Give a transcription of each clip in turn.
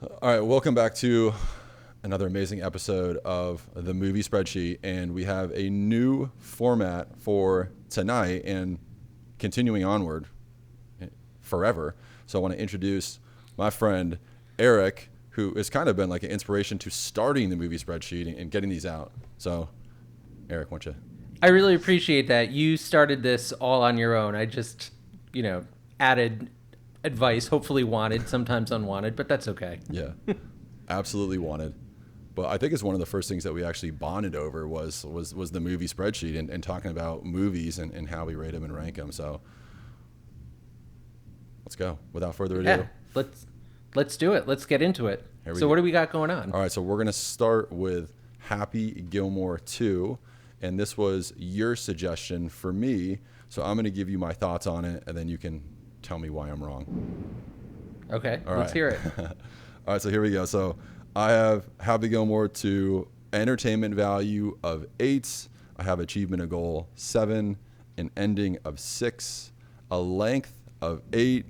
All right, welcome back to another amazing episode of the Movie Spreadsheet, and we have a new format for tonight and continuing onward forever. So I want to introduce my friend Eric, who has kind of been like an inspiration to starting the Movie Spreadsheet and getting these out. So, Eric, why don't you? I really appreciate that. You started this all on your own. I just, added advice, hopefully wanted, sometimes unwanted, but that's okay. Yeah, absolutely wanted. But I think it's one of the first things that we actually bonded over was the movie spreadsheet and talking about movies and how we rate them and rank them. So let's go. Without further ado. Yeah, let's do it. Let's get into it. So what do we got going on? All right, so we're going to start with Happy Gilmore 2. And this was your suggestion for me. So I'm going to give you my thoughts on it, and then you can tell me why I'm wrong. Okay, All let's right. hear it. All right, so here we go. So I have Happy Gilmore 2, entertainment value of 8. I have achievement of goal 7, an ending of 6, a length of 8,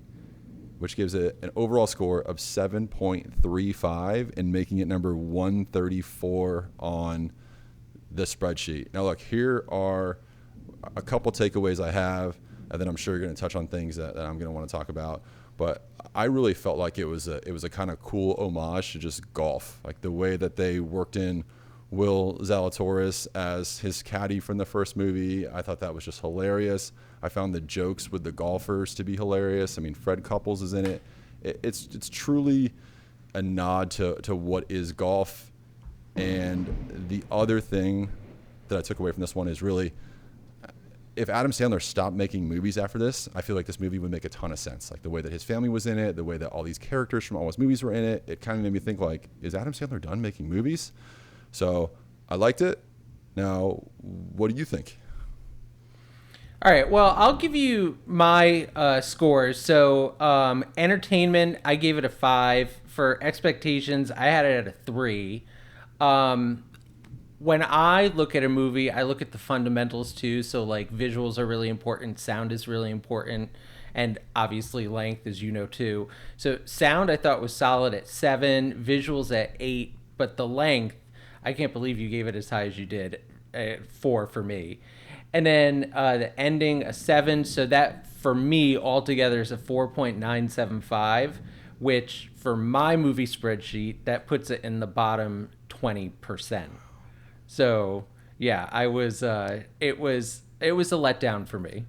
which gives it an overall score of 7.35 and making it number 134 on the spreadsheet. Now, look, here are a couple takeaways I have, and then I'm sure you're going to touch on things that I'm going to want to talk about. But I really felt like it was a kind of cool homage to just golf, like the way that they worked in Will Zalatoris as his caddy from the first movie. I thought that was just hilarious. I found the jokes with the golfers to be hilarious. I mean, Fred Couples is in it. It's truly a nod to what is golf. And the other thing that I took away from this one is really, if Adam Sandler stopped making movies after this, I feel like this movie would make a ton of sense. Like the way that his family was in it, the way that all these characters from all his movies were in it, it kind of made me think like, is Adam Sandler done making movies? So I liked it. Now, what do you think? All right, well, I'll give you my scores. So, entertainment, I gave it a 5. For expectations, I had it at a 3. When I look at a movie, I look at the fundamentals too. So like visuals are really important, sound is really important, and obviously length, as you know too. So sound I thought was solid at 7, visuals at 8, but the length, I can't believe you gave it as high as you did, at 4 for me. And then the ending a 7. So that for me altogether is a 4.975, which for my movie spreadsheet that puts it in the bottom 20%. So yeah, I was. It was a letdown for me.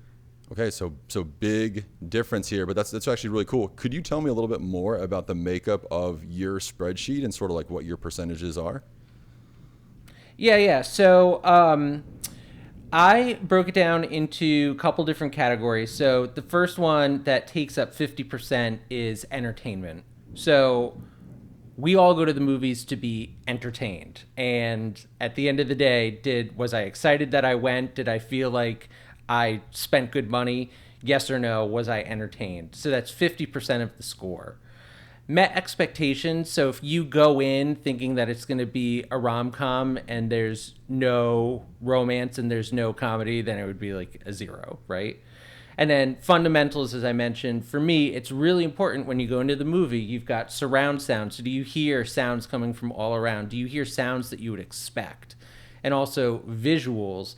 Okay, so big difference here, but that's actually really cool. Could you tell me a little bit more about the makeup of your spreadsheet and sort of like what your percentages are? Yeah. So I broke it down into a couple different categories. So the first one that takes up 50% is entertainment. So we all go to the movies to be entertained. And at the end of the day, was I excited that I went? Did I feel like I spent good money? Yes or no? Was I entertained? So that's 50% of the score. Met expectations. So if you go in thinking that it's going to be a rom-com and there's no romance and there's no comedy, then it would be like a 0, right? And then fundamentals, as I mentioned, for me, it's really important when you go into the movie, you've got surround sound. So do you hear sounds coming from all around? Do you hear sounds that you would expect? And also visuals.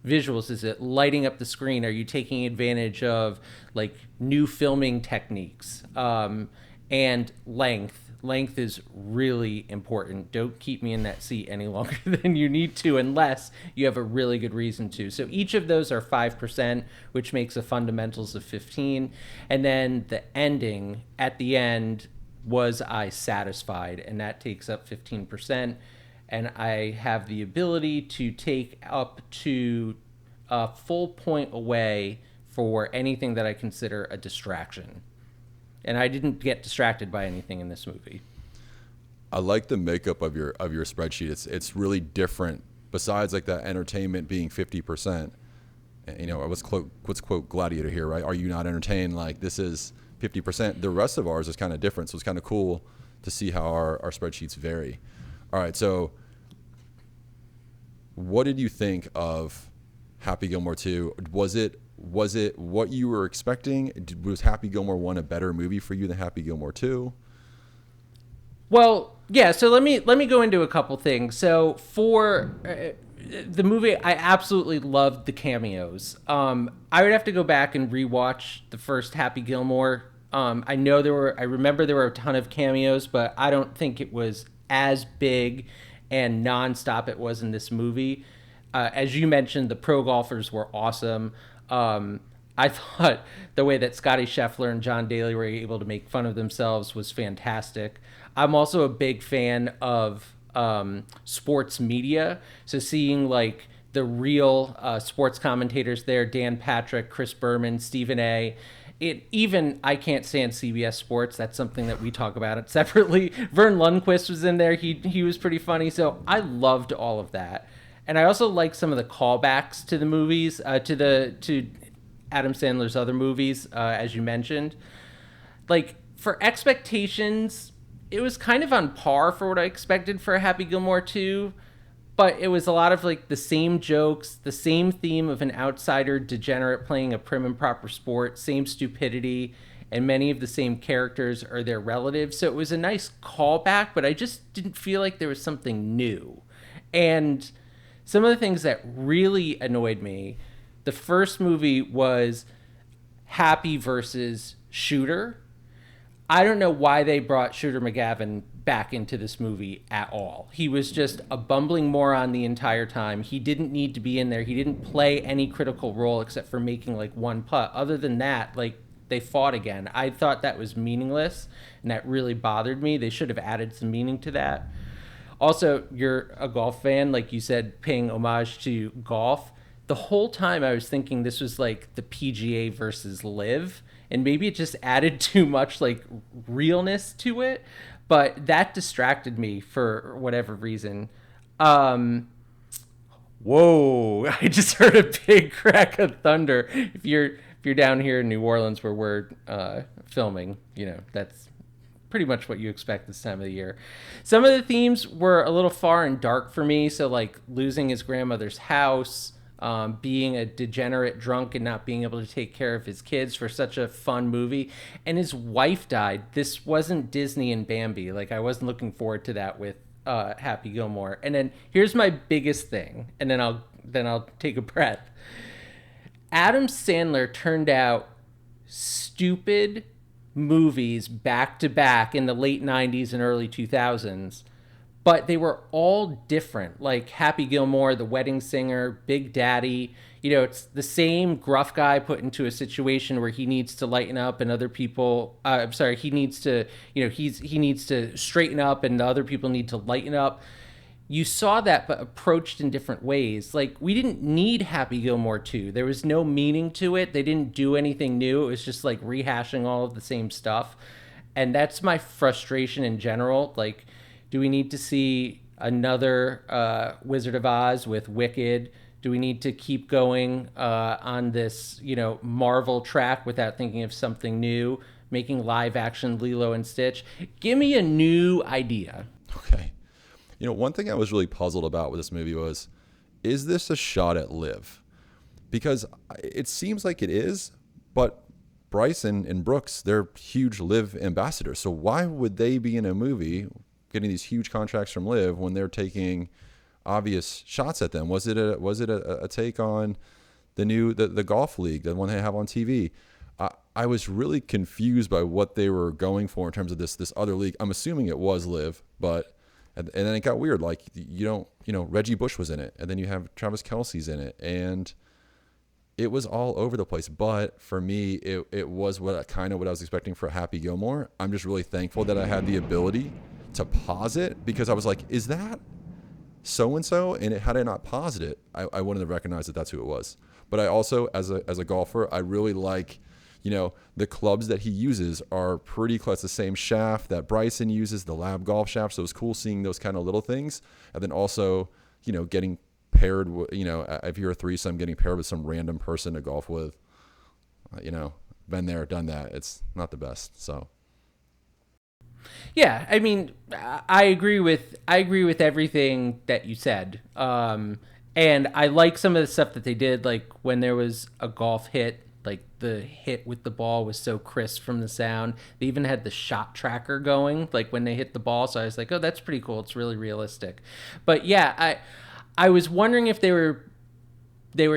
Visuals, is it lighting up the screen? Are you taking advantage of like new filming techniques? And length. Length is really important. Don't keep me in that seat any longer than you need to unless you have a really good reason to. So each of those are 5%, which makes a fundamentals of 15. And then the ending at the end, was I satisfied? And that takes up 15%. And I have the ability to take up to a full point away for anything that I consider a distraction. And I didn't get distracted by anything in this movie. I like the makeup of your spreadsheet. It's really different. Besides like that entertainment being 50%, you know, let's quote Gladiator here, right? Are you not entertained? Like this is 50%. The rest of ours is kind of different, so it's kind of cool to see how our spreadsheets vary. All right, so what did you think of Happy Gilmore 2? Was it what you were expecting? Was Happy Gilmore 1 a better movie for you than Happy Gilmore 2? Well, yeah. So let me go into a couple things. So for the movie, I absolutely loved the cameos. I would have to go back and rewatch the first Happy Gilmore. I remember there were a ton of cameos, but I don't think it was as big and nonstop it was in this movie. As you mentioned, the pro golfers were awesome. I thought the way that Scotty Scheffler and John Daly were able to make fun of themselves was fantastic. I'm also a big fan of sports media, so seeing like the real sports commentators there, Dan Patrick, Chris Berman, Stephen A. I can't stand CBS Sports. That's something that we talk about it separately. Vern Lundquist was in there. He was pretty funny. So I loved all of that, and I also like some of the callbacks to the movies, to Adam Sandler's other movies, as you mentioned. Like for expectations, it was kind of on par for what I expected for Happy Gilmore 2, but it was a lot of like the same jokes, the same theme of an outsider degenerate playing a prim and proper sport, same stupidity, and many of the same characters are their relatives. So it was a nice callback, but I just didn't feel like there was something new. And some of the things that really annoyed me, the first movie was Happy versus Shooter. I don't know why they brought Shooter McGavin back into this movie at all. He was just a bumbling moron the entire time. He didn't need to be in there. He didn't play any critical role except for making like one putt. Other than that, like they fought again. I thought that was meaningless and that really bothered me. They should have added some meaning to that. Also, you're a golf fan, like you said, paying homage to golf. The whole time I was thinking this was like the PGA versus Live, and maybe it just added too much like realness to it, but that distracted me for whatever reason. Um, Whoa! I just heard a big crack of thunder. If you're down here in New Orleans where we're filming, that's pretty much what you expect this time of the year. Some of the themes were a little far and dark for me. So like losing his grandmother's house, being a degenerate drunk and not being able to take care of his kids for such a fun movie. And his wife died. This wasn't Disney and Bambi. Like I wasn't looking forward to that with Happy Gilmore. And then here's my biggest thing, and then I'll take a breath. Adam Sandler turned out stupid movies back to back in the late 90s and early 2000s, but they were all different. Like Happy Gilmore, The Wedding Singer, Big Daddy. It's the same gruff guy put into a situation where he needs to lighten up and other people, I'm sorry, he needs to, he needs to straighten up and the other people need to lighten up. You saw that, but approached in different ways. Like, we didn't need Happy Gilmore 2. There was no meaning to it. They didn't do anything new. It was just like rehashing all of the same stuff. And that's my frustration in general. Like, do we need to see another Wizard of Oz with Wicked? Do we need to keep going on this, Marvel track without thinking of something new, making live action Lilo and Stitch? Give me a new idea. Okay. One thing I was really puzzled about with this movie was, is this a shot at Liv? Because it seems like it is, but Bryson and Brooks, they're huge Liv ambassadors. So why would they be in a movie getting these huge contracts from Liv when they're taking obvious shots at them? Was it a take on the golf league, the one they have on TV? I was really confused by what they were going for in terms of this other league. I'm assuming it was Liv, but and then it got weird. Like Reggie Bush was in it, and then you have Travis Kelce's in it, and it was all over the place. But for me, it was what I was expecting for Happy Gilmore. I'm just really thankful that I had the ability to pause it, because I was like, is that so-and-so? And had I not paused it, I wouldn't have recognized that that's who it was. But I also, as a golfer, I really like, the clubs that he uses are pretty close. The same shaft that Bryson uses, the Lab Golf shaft. So it was cool seeing those kind of little things. And then also, getting paired with, if you're a threesome, getting paired with some random person to golf with, been there, done that. It's not the best. So. Yeah, I mean, I agree with everything that you said. And I like some of the stuff that they did, like when there was a golf hit, like the hit with the ball was so crisp from the sound. They even had the shot tracker going, like when they hit the ball. So I was like, oh, that's pretty cool. It's really realistic. But yeah, I was wondering if they were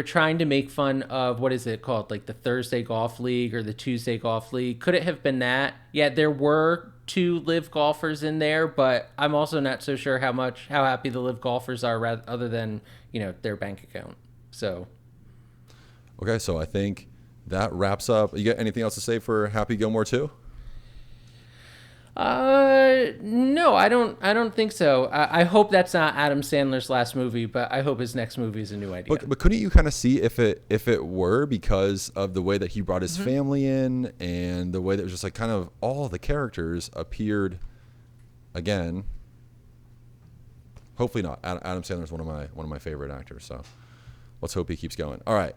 trying to make fun of, what is it called, like the Thursday Golf League or the Tuesday Golf League. Could it have been that? Yeah, there were two live golfers in there, but I'm also not so sure how happy the live golfers are, other than, their bank account. So Okay, so I think that wraps up. You got anything else to say for Happy Gilmore 2? No, I don't think so. I hope that's not Adam Sandler's last movie, but I hope his next movie is a new idea. But couldn't you kind of see if it were, because of the way that he brought his family in and the way that it was just like kind of all the characters appeared again. Hopefully not. Adam Sandler's one of my favorite actors, so let's hope he keeps going. All right,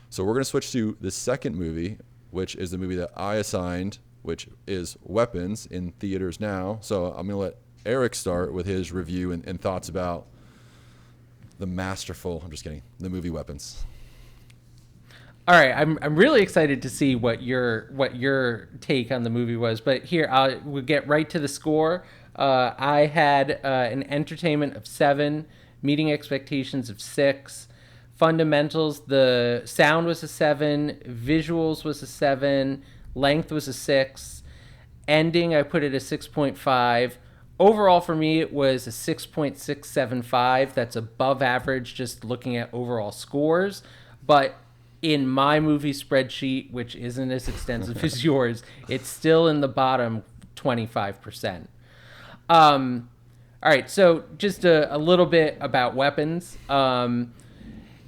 so we're gonna switch to the second movie, which is the movie that I assigned, which is Weapons, in theaters now. So I'm going to let Eric start with his review and thoughts about the movie Weapons. All right, I'm really excited to see what your take on the movie was. But here, we'll get right to the score. I had an entertainment of 7, meeting expectations of 6. Fundamentals, the sound was a 7, visuals was a 7, length was a 6. Ending, I put it a 6.5. Overall, for me, it was a 6.675. That's above average just looking at overall scores. But in my movie spreadsheet, which isn't as extensive as yours, it's still in the bottom 25%. All right, so just a little bit about Weapons.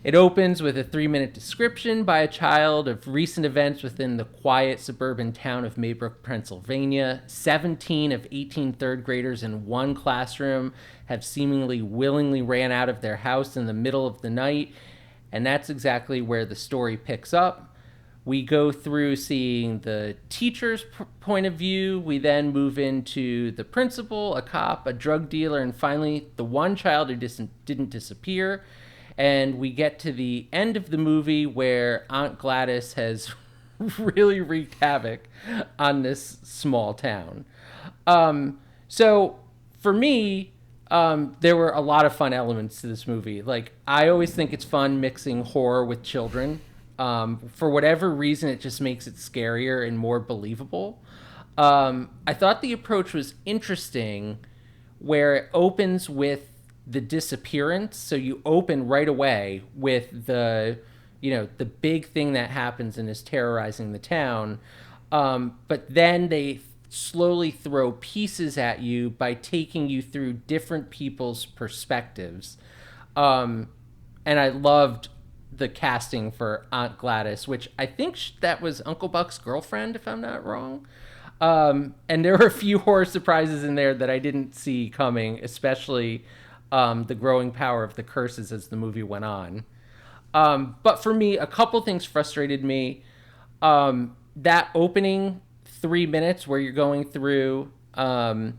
It opens with a 3-minute description by a child of recent events within the quiet suburban town of Maybrook, Pennsylvania. 17 of 18 third graders in one classroom have seemingly willingly ran out of their house in the middle of the night, and that's exactly where the story picks up. We go through seeing the teacher's point of view. We then move into the principal, a cop, a drug dealer, and finally the one child who didn't disappear. And we get to the end of the movie where Aunt Gladys has really wreaked havoc on this small town. So for me, there were a lot of fun elements to this movie. Like, I always think it's fun mixing horror with children. For whatever reason, it just makes it scarier and more believable. I thought the approach was interesting, where it opens with the disappearance. So you open right away with the big thing that happens and is terrorizing the town. But then they slowly throw pieces at you by taking you through different people's perspectives. And I loved the casting for Aunt Gladys, which I think that was Uncle Buck's girlfriend, if I'm not wrong. And there were a few horror surprises in there that I didn't see coming, especially the growing power of the curses as the movie went on. But for me, a couple things frustrated me. That opening 3 minutes where you're going through, a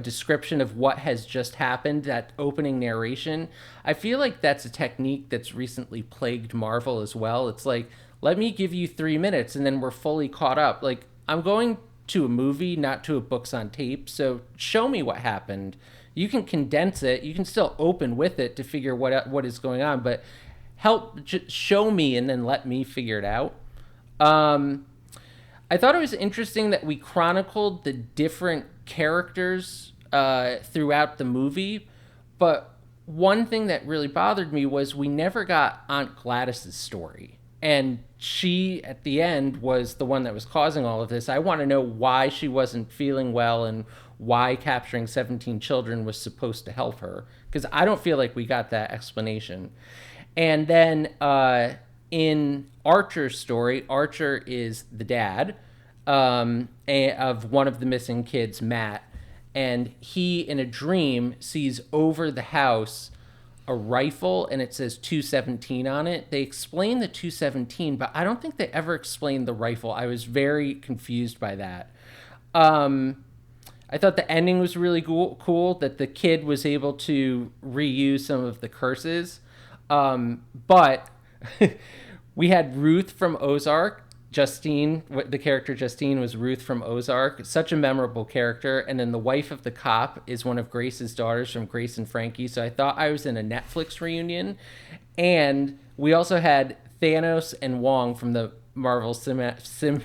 description of what has just happened, that opening narration, I feel like that's a technique that's recently plagued Marvel as well. It's like, let me give you 3 minutes and then we're fully caught up. Like, I'm going to a movie, not to a books on tape, so show me what happened. You can condense it. You can still open with it to figure what is going on, but just show me and then let me figure it out. I thought it was interesting that we chronicled the different characters throughout the movie, but one thing that really bothered me was we never got Aunt Gladys's story. And she, at the end, was the one that was causing all of this. I want to know why she wasn't feeling well and why capturing 17 children was supposed to help her, because I don't feel like we got that explanation. And then in Archer's story, Archer is the dad of one of the missing kids, Matt, and he, in a dream, sees over the house a rifle, and it says 217 on it. They explain the 217, but I don't think they ever explained the rifle. I was very confused by that. I thought the ending was really cool that the kid was able to reuse some of the curses. But We had Ruth from Ozark. Justine, the character Justine was Ruth from Ozark. Such a memorable character. And then the wife of the cop is one of Grace's daughters from Grace and Frankie. So I thought I was in a Netflix reunion. And we also had Thanos and Wong from the Marvel MCU.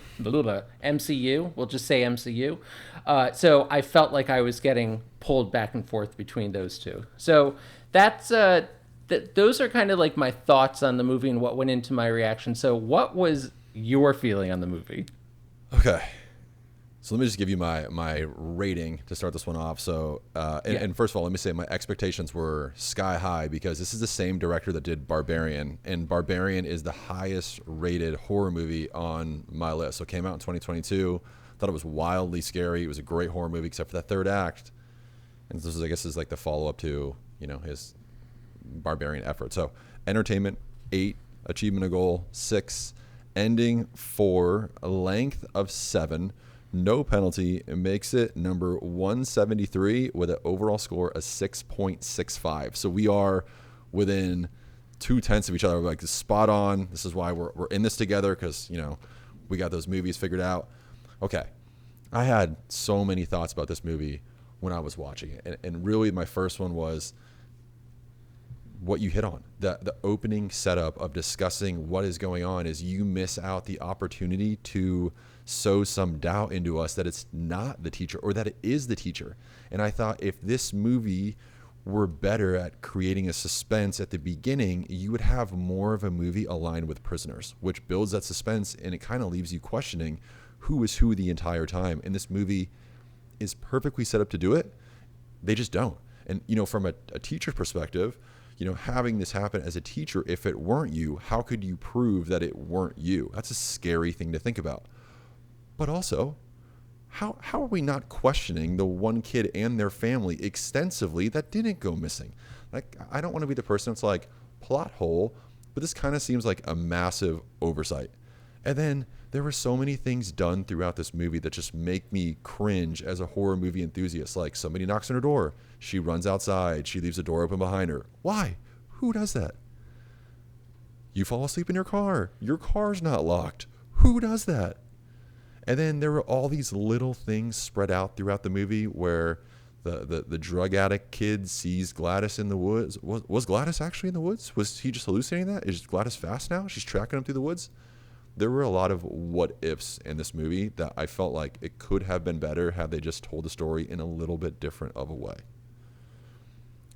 We'll just say MCU. So I felt like I was getting pulled back and forth between those two. So that's those are kind of like my thoughts on the movie and what went into my reaction. So what was your feeling on the movie? Okay. So let me just give you my rating to start this one off. So, and first of all, let me say my expectations were sky high because this is the same director that did Barbarian, and Barbarian is the highest rated horror movie on my list. So it came out in 2022. Thought it was wildly scary. It was a great horror movie except for that third act. And this is, I guess, is like the follow up to, his Barbarian effort. So entertainment, 8, achievement of goal, 6, ending 4, a length of 7. No penalty. It makes it number 173 with an overall score of 6.65. So we are within 0.2 of each other. We're like spot on. This is why we're in this together because, we got those movies figured out. Okay. I had so many thoughts about this movie when I was watching it. And really my first one was what you hit on. The opening setup of discussing what is going on is you miss out the opportunity to sow some doubt into us that it's not the teacher or that it is the teacher. And I thought if this movie were better at creating a suspense at the beginning, you would have more of a movie aligned with Prisoners, which builds that suspense and it kind of leaves you questioning who is who the entire time. And this movie is perfectly set up to do it. They just don't. And, from a teacher perspective, having this happen as a teacher, if it weren't you, how could you prove that it weren't you? That's a scary thing to think about. But also, how are we not questioning the one kid and their family extensively that didn't go missing? Like, I don't want to be the person that's like, plot hole, but this kind of seems like a massive oversight. And then there were so many things done throughout this movie that just make me cringe as a horror movie enthusiast. Like somebody knocks on her door, she runs outside, she leaves the door open behind her. Why? Who does that? You fall asleep in your car's not locked. Who does that? And then there were all these little things spread out throughout the movie where the drug addict kid sees Gladys in the woods. Was Gladys actually in the woods? Was he just hallucinating that? Is Gladys fast now? She's tracking him through the woods? There were a lot of what ifs in this movie that I felt like it could have been better had they just told the story in a little bit different of a way.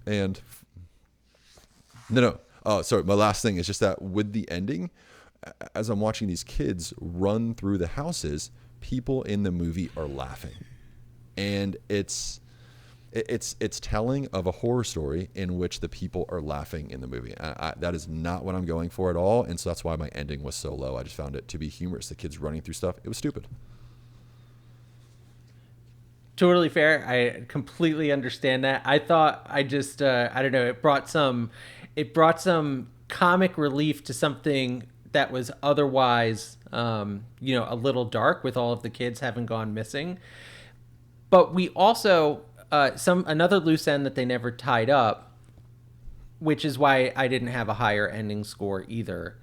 And sorry, my last thing is just that with the ending, as I'm watching these kids run through the houses, people in the movie are laughing. And it's telling of a horror story in which the people are laughing in the movie. That is not what I'm going for at all. And so that's why my ending was so low. I just found it to be humorous. The kids running through stuff. It was stupid. Totally fair. I completely understand that. I thought I don't know, it brought some comic relief to something that was otherwise, a little dark with all of the kids having gone missing. But we also, another loose end that they never tied up, which is why I didn't have a higher ending score either.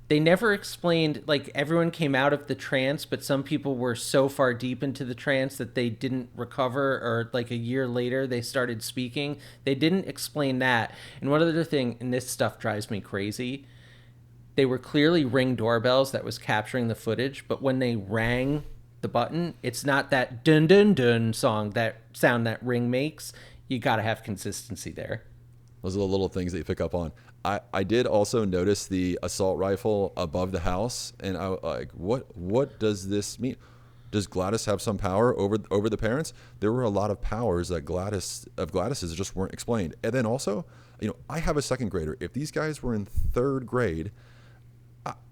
They never explained, like, everyone came out of the trance, but some people were so far deep into the trance that they didn't recover, or like a year later they started speaking. They didn't explain that. And one other thing, and this stuff drives me crazy, they were clearly Ring doorbells that was capturing the footage, but when they rang the button, it's not that dun dun dun sound that Ring makes. You got to have consistency there. Those are the little things that you pick up on. I did also notice the assault rifle above the house, and I like, what does this mean? Does Gladys have some power over the parents? There were a lot of powers that Gladys's just weren't explained. And then also, I have a second grader. If these guys were in third grade,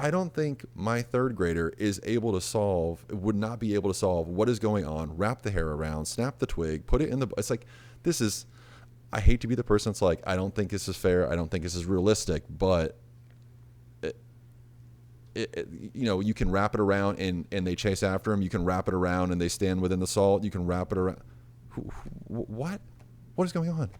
I don't think my third grader would not be able to solve what is going on, wrap the hair around, snap the twig, put it in it's like, I hate to be the person that's like, I don't think this is fair. I don't think this is realistic, but you can wrap it around and they chase after him. You can wrap it around and they stand within the salt. You can wrap it around. What is going on?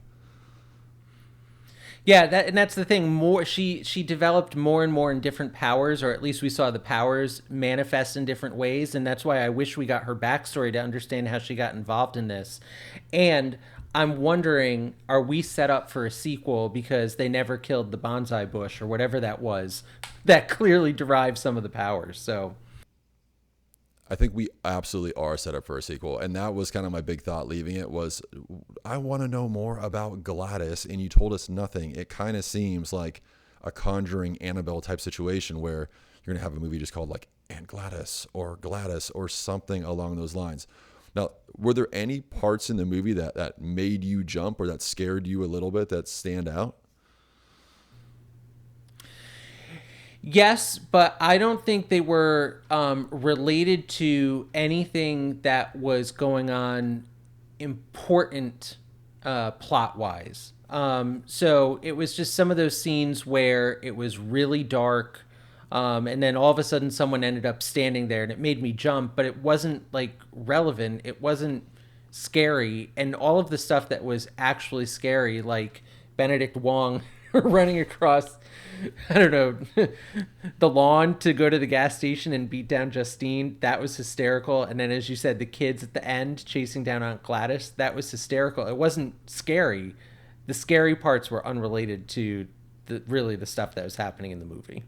Yeah, and that's the thing. More she developed more and more in different powers, or at least we saw the powers manifest in different ways, and that's why I wish we got her backstory to understand how she got involved in this. And I'm wondering, are we set up for a sequel because they never killed the bonsai bush or whatever that was that clearly derives some of the powers? So I think we absolutely are set up for a sequel. And that was kind of my big thought leaving it was I want to know more about Gladys and you told us nothing. It kind of seems like a Conjuring Annabelle type situation where you're going to have a movie just called like Aunt Gladys or something along those lines. Now, were there any parts in the movie that made you jump or that scared you a little bit that stand out? yes, but I don't think they were related to anything that was going on important plot wise. So it was just some of those scenes where it was really dark. And then all of a sudden someone ended up standing there and it made me jump, but it wasn't like relevant. It wasn't scary. And all of the stuff that was actually scary, like Benedict Wong running across, I don't know, the lawn to go to the gas station and beat down Justine, that was hysterical. And then, as you said, the kids at the end chasing down Aunt Gladys, that was hysterical. It wasn't scary. The scary parts were unrelated to the stuff that was happening in the movie.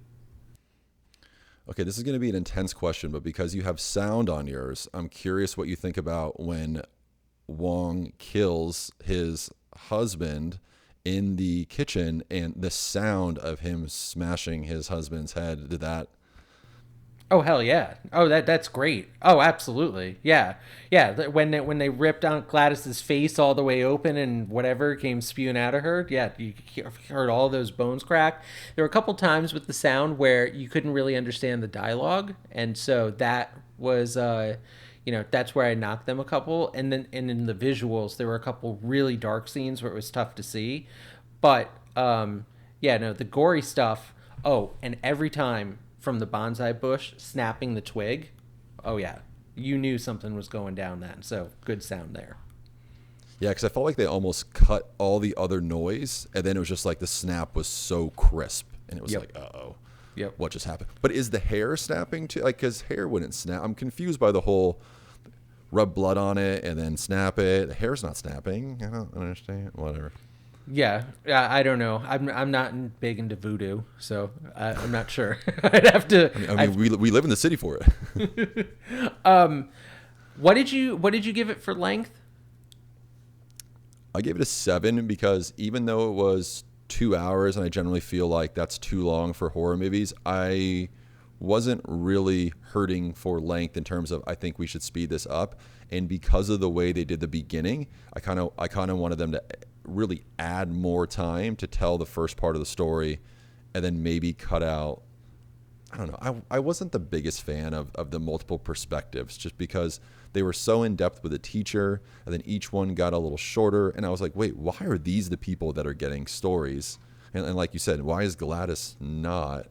Okay, this is going to be an intense question, but because you have sound on yours, I'm curious what you think about when Wong kills his husband in the kitchen and the sound of him smashing his husband's head. Did that? Oh hell yeah! Oh that's great. Oh absolutely, yeah, yeah. When they ripped Aunt Gladys's face all the way open and whatever came spewing out of her, yeah, you heard all those bones crack. There were a couple times with the sound where you couldn't really understand the dialogue, and so that was that's where I knocked them a couple. And then and in the visuals, there were a couple really dark scenes where it was tough to see, but yeah, no, the gory stuff. Oh, and every time from the bonsai bush snapping the twig, oh yeah, you knew something was going down then. So good sound there. Yeah, because I felt like they almost cut all the other noise, and then it was just like the snap was so crisp, and it was like, uh-oh, Yep. what just happened? But is the hair snapping too? Like, because hair wouldn't snap. I'm confused by the whole rub blood on it and then snap it. The hair's not snapping. I don't understand. Whatever. Yeah, I don't know. I'm not big into voodoo, so I'm not sure. I'd have to. We live in the city for it. What did you give it for length? I gave it a 7 because even though it was 2 hours, and I generally feel like that's too long for horror movies, I wasn't really hurting for length in terms of I think we should speed this up. And because of the way they did the beginning, I kind of wanted them to really add more time to tell the first part of the story, and then maybe cut out. I don't know. I wasn't the biggest fan of the multiple perspectives just because they were so in depth with the teacher, and then each one got a little shorter. And I was like, wait, why are these the people that are getting stories? And like you said, why is Gladys not?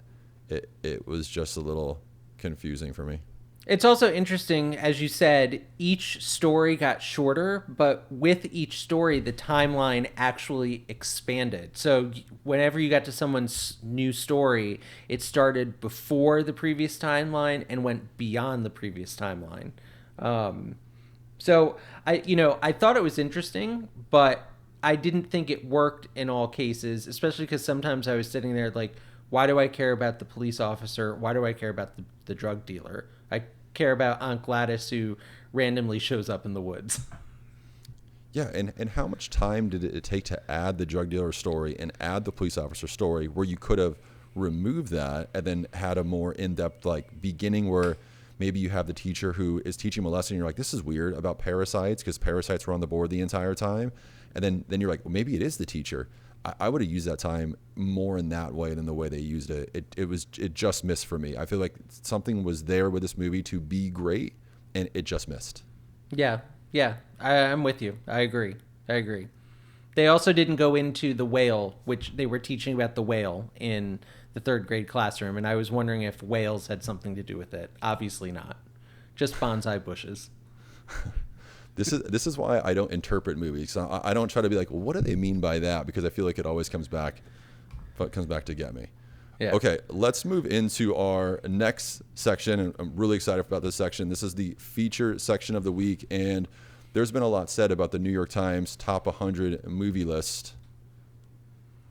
It was just a little confusing for me. It's also interesting, as you said, each story got shorter, but with each story, the timeline actually expanded. So whenever you got to someone's new story, it started before the previous timeline and went beyond the previous timeline. So I thought it was interesting, but I didn't think it worked in all cases, especially because sometimes I was sitting there like, why do I care about the police officer? Why do I care about the drug dealer? I care about Aunt Gladys who randomly shows up in the woods. Yeah, and how much time did it take to add the drug dealer story and add the police officer story where you could have removed that and then had a more in-depth like beginning where maybe you have the teacher who is teaching them a lesson and you're like, this is weird about parasites because parasites were on the board the entire time. And then you're like, well, maybe it is the teacher. I would have used that time more in that way than the way they used it. It just missed for me. I feel like something was there with this movie to be great, and it just missed. Yeah, I'm with you. I agree. They also didn't go into the whale, which they were teaching about the whale in the third grade classroom, and I was wondering if whales had something to do with it. Obviously not. Just bonsai bushes. This is why I don't interpret movies. I don't try to be like, well, what do they mean by that? Because I feel like it always comes back to get me. Yeah. Okay, let's move into our next section, and I'm really excited about this section. This is the feature section of the week, and there's been a lot said about the New York Times top 100 movie list.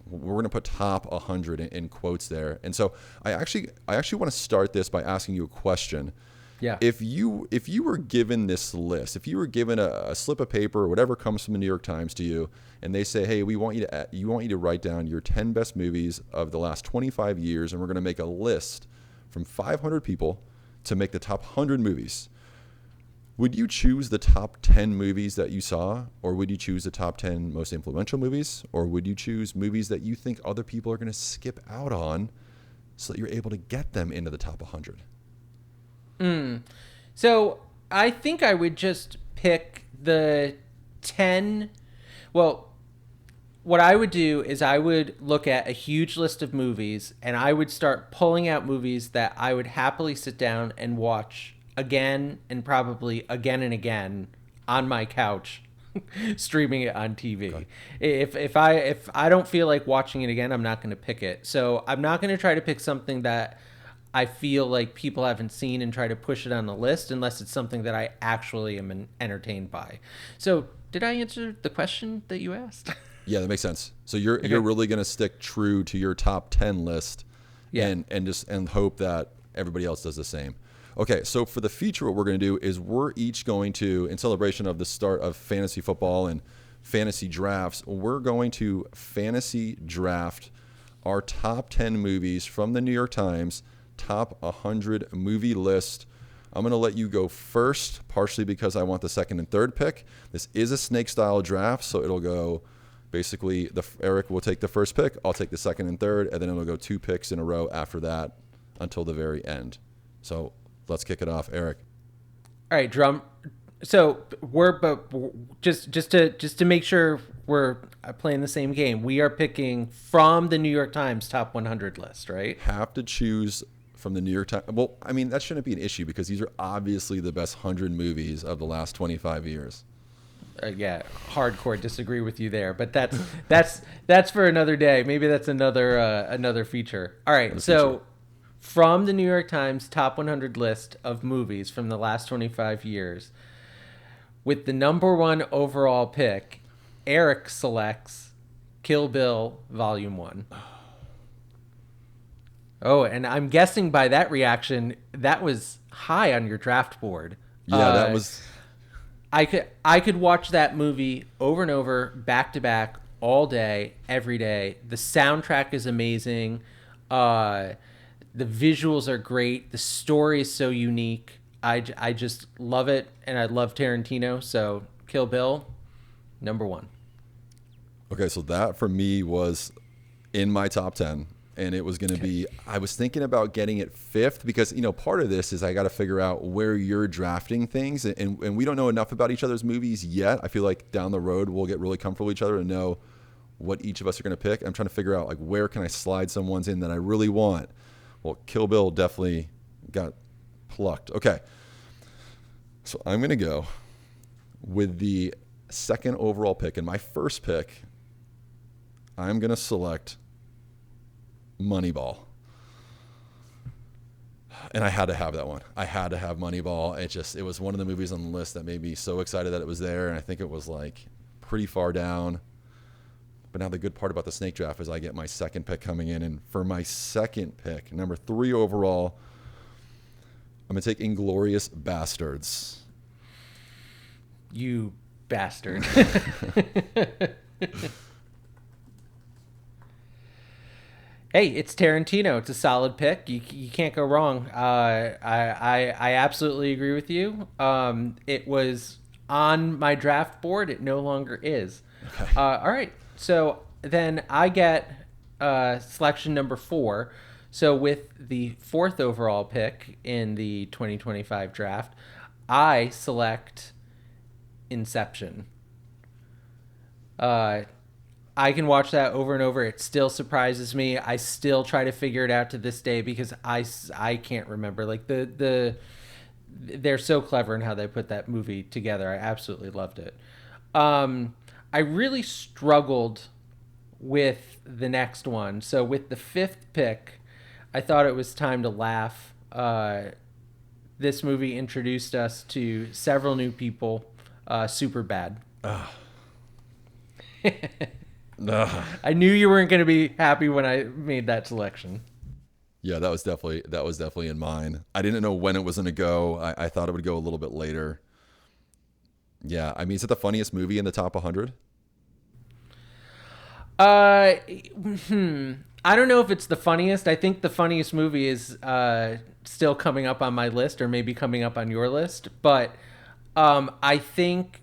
We're going to put top 100 in quotes there. And so I actually want to start this by asking you a question. Yeah. If you were given this list, if you were given a slip of paper or whatever comes from the New York Times to you, and they say, hey, we want you to write down your 10 best movies of the last 25 years, and we're going to make a list from 500 people to make the top 100 movies. Would you choose the top 10 movies that you saw, or would you choose the top 10 most influential movies, or would you choose movies that you think other people are going to skip out on so that you're able to get them into the top 100? So I think I would just pick the 10. Well, what I would do is I would look at a huge list of movies, and I would start pulling out movies that I would happily sit down and watch again, and probably again and again on my couch, streaming it on TV. Okay. If I don't feel like watching it again, I'm not going to pick it. So I'm not going to try to pick something that I feel like people haven't seen and try to push it on the list unless it's something that I actually am entertained by. So did I answer the question that you asked? Yeah, that makes sense. So you're really going to stick true to your top 10 list, and hope that everybody else does the same. Okay, so for the feature, what we're going to do is we're each going to, in celebration of the start of fantasy football and fantasy drafts, we're going to fantasy draft our top 10 movies from the New York Times top 100 movie list. I'm going to let you go first, partially because I want the second and third pick. This is a snake style draft, so it'll go basically Eric will take the first pick, I'll take the second and third, and then it'll go 2 picks in a row after that until the very end. So let's kick it off, Eric. All right, drum. So just to make sure we're playing the same game, we are picking from the New York Times top 100 list, right? Have to choose from the New York Times. Well, I mean, that shouldn't be an issue because these are obviously the best 100 movies of the last 25 years. Yeah, hardcore disagree with you there, but that's for another day. Maybe that's another feature. All right, so from the New York Times top 100 list of movies from the last 25 years, with the number 1 overall pick, Eric selects Kill Bill Volume 1. Oh, and I'm guessing by that reaction, that was high on your draft board. Yeah, that was... I could watch that movie over and over, back to back, all day, every day. The soundtrack is amazing. The visuals are great. The story is so unique. I just love it, and I love Tarantino. So Kill Bill, number 1. Okay, so that for me was in my top 10. And it was going to be, I was thinking about getting it 5th because, part of this is I got to figure out where you're drafting things. And we don't know enough about each other's movies yet. I feel like down the road, we'll get really comfortable with each other and know what each of us are going to pick. I'm trying to figure out, where can I slide someone's in that I really want? Well, Kill Bill definitely got plucked. Okay. So I'm going to go with the second overall pick. And my first pick, I'm going to select Moneyball. And I had to have that one. I had to have Moneyball. It was one of the movies on the list that made me so excited that it was there. And I think it was pretty far down. But now the good part about the snake draft is I get my second pick coming in. And for my second pick, number 3 overall, I'm going to take Inglourious Basterds. You bastard. Hey, it's Tarantino. It's a solid pick. You can't go wrong. I absolutely agree with you. It was on my draft board. It no longer is. Okay. All right. So then I get selection number 4. So with the 4th overall pick in the 2025 draft, I select Inception. I can watch that over and over. It still surprises me. I still try to figure it out to this day because I can't remember. they're so clever in how they put that movie together. I absolutely loved it. I really struggled with the next one. So with the fifth pick, I thought it was time to laugh. This movie introduced us to several new people. Super bad. I knew you weren't going to be happy when I made that selection. Yeah, that was definitely in mine. I didn't know when it was going to go. I thought it would go a little bit later. Yeah, I mean, is it the funniest movie in the top 100? I don't know if it's the funniest. I think the funniest movie is still coming up on my list, or maybe coming up on your list. But I think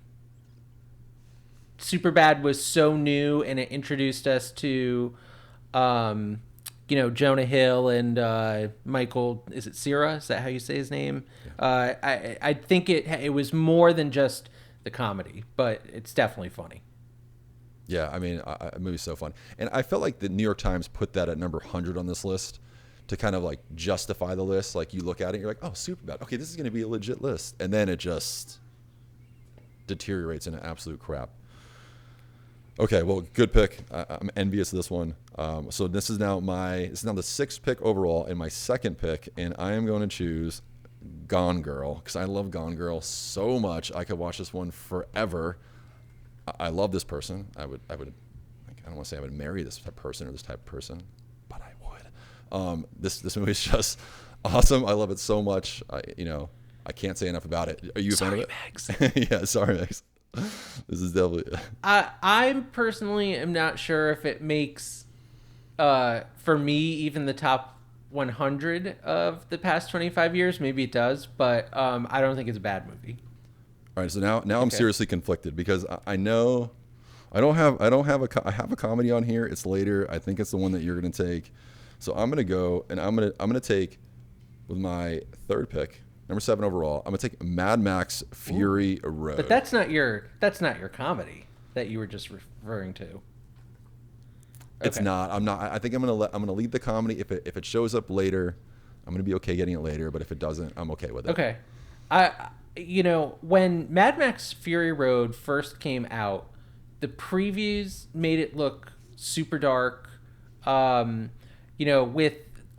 Superbad was so new, and it introduced us to, Jonah Hill and Michael. Is it Cera? Is that how you say his name? Yeah. I think it was more than just the comedy, but it's definitely funny. Yeah, I mean, the movie's so fun. And I felt like the New York Times put that at number 100 on this list to kind of like justify the list. Like you look at it and you're like, oh, Superbad. Okay, this is going to be a legit list. And then it just deteriorates into absolute crap. Okay, well, good pick. I'm envious of this one. So this is now the sixth pick overall and my second pick. And I am going to choose Gone Girl because I love Gone Girl so much. I could watch this one forever. I love this person. I would. Like, I don't want to say I would marry this type of person or this type of person, but I would. This movie is just awesome. I love it so much. I can't say enough about it. Are you a fan of it? Megs. Yeah, sorry, Megs. This is definitely. I personally am not sure if it makes, for me, even the top 100 of the past 25 years. Maybe it does, but I don't think it's a bad movie. All right, so now okay. I'm seriously conflicted because I know I have a comedy on here. It's later. I think it's the one that you're going to take. So I'm going to go and I'm going to take with my third pick, number 7 overall. I'm going to take Mad Max Fury Road. But that's not your comedy that you were just referring to. Okay. It's not. I'm not. I think I'm going to leave the comedy. If it shows up later, I'm going to be okay getting it later, but if it doesn't, I'm okay with it. Okay. When Mad Max Fury Road first came out, the previews made it look super dark.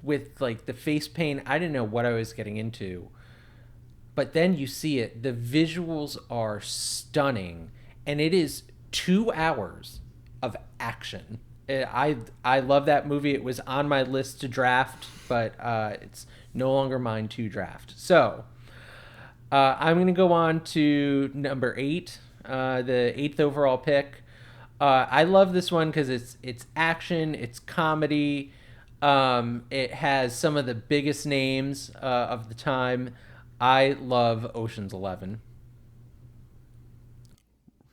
With like the face paint, I didn't know what I was getting into. But then you see it, the visuals are stunning, and it is 2 hours of action. I love that movie. It was on my list to draft, but it's no longer mine to draft. So I'm going to go on to number 8, the 8th overall pick. I love this one because it's action, it's comedy. It has some of the biggest names of the time. I love Ocean's 11.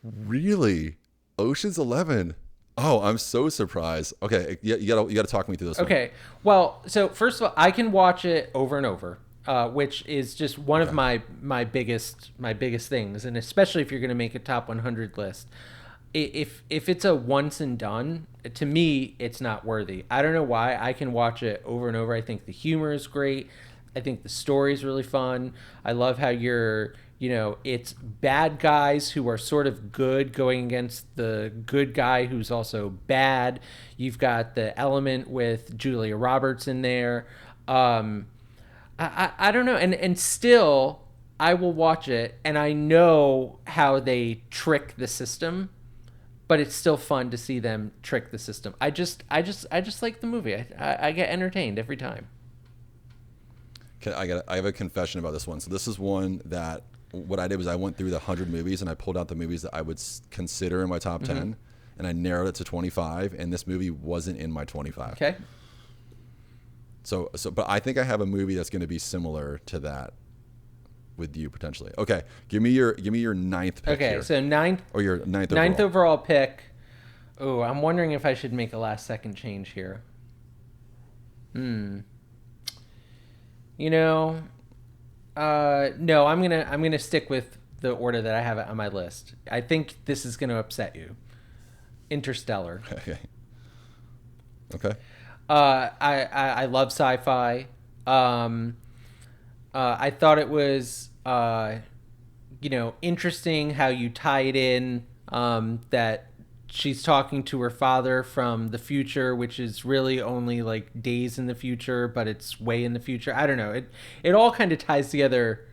Really? Ocean's 11? Oh, I'm so surprised. Okay, you gotta talk me through this. Okay, well, so first of all, I can watch it over and over. Which is just one of my biggest things, and especially if you're going to make a top 100 list, if it's a once and done, to me it's not worthy. I don't know why. I can watch it over and over. I think the humor is great. I think the story is really fun. I love how it's bad guys who are sort of good going against the good guy who's also bad. You've got the element with Julia Roberts in there. I don't know, and still I will watch it, and I know how they trick the system, but it's still fun to see them trick the system. I just like the movie. I get entertained every time. I have a confession about this one. So this is one that what I did was I went through the 100 movies and I pulled out the movies that I would consider in my top 10, and I narrowed it to 25, and this movie wasn't in my 25. Okay. So, but I think I have a movie that's going to be similar to that with you potentially. Okay, give me your 9th pick. Okay, here. So 9th or your 9th overall pick. Oh, I'm wondering if I should make a last second change here. No, I'm gonna stick with the order that I have it on my list. I think this is gonna upset you. Interstellar. Okay. I love sci-fi. I thought it was interesting how you tie it in, that she's talking to her father from the future, which is really only like days in the future, but it's way in the future. I don't know. It all kind of ties together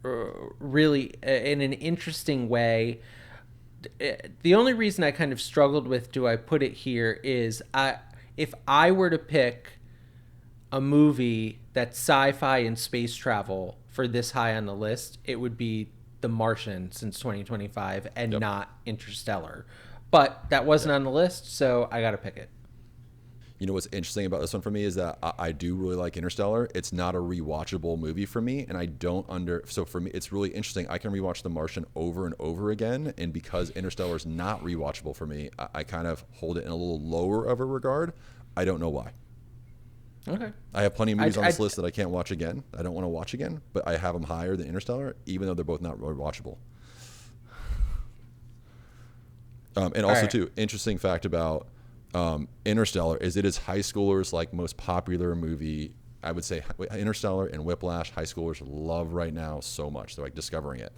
really in an interesting way. The only reason I kind of struggled with do I put it here is if I were to pick a movie that's sci-fi and space travel for this high on the list, it would be The Martian since 2025 and Yep. not Interstellar. But that wasn't on the list, so I got to pick it. You know what's interesting about this one for me is that I do really like Interstellar. It's not a rewatchable movie for me, and I don't so for me it's really interesting. I can rewatch The Martian over and over again, and because Interstellar is not rewatchable for me, I kind of hold it in a little lower of a regard. I don't know why. Okay. I have plenty of movies on this list that I can't watch again. I don't want to watch again, but I have them higher than Interstellar, even though they're both not rewatchable. And also, too, interesting fact about Interstellar is it is high schoolers' like most popular movie. I would say Interstellar and Whiplash, high schoolers love right now so much. They're like discovering it.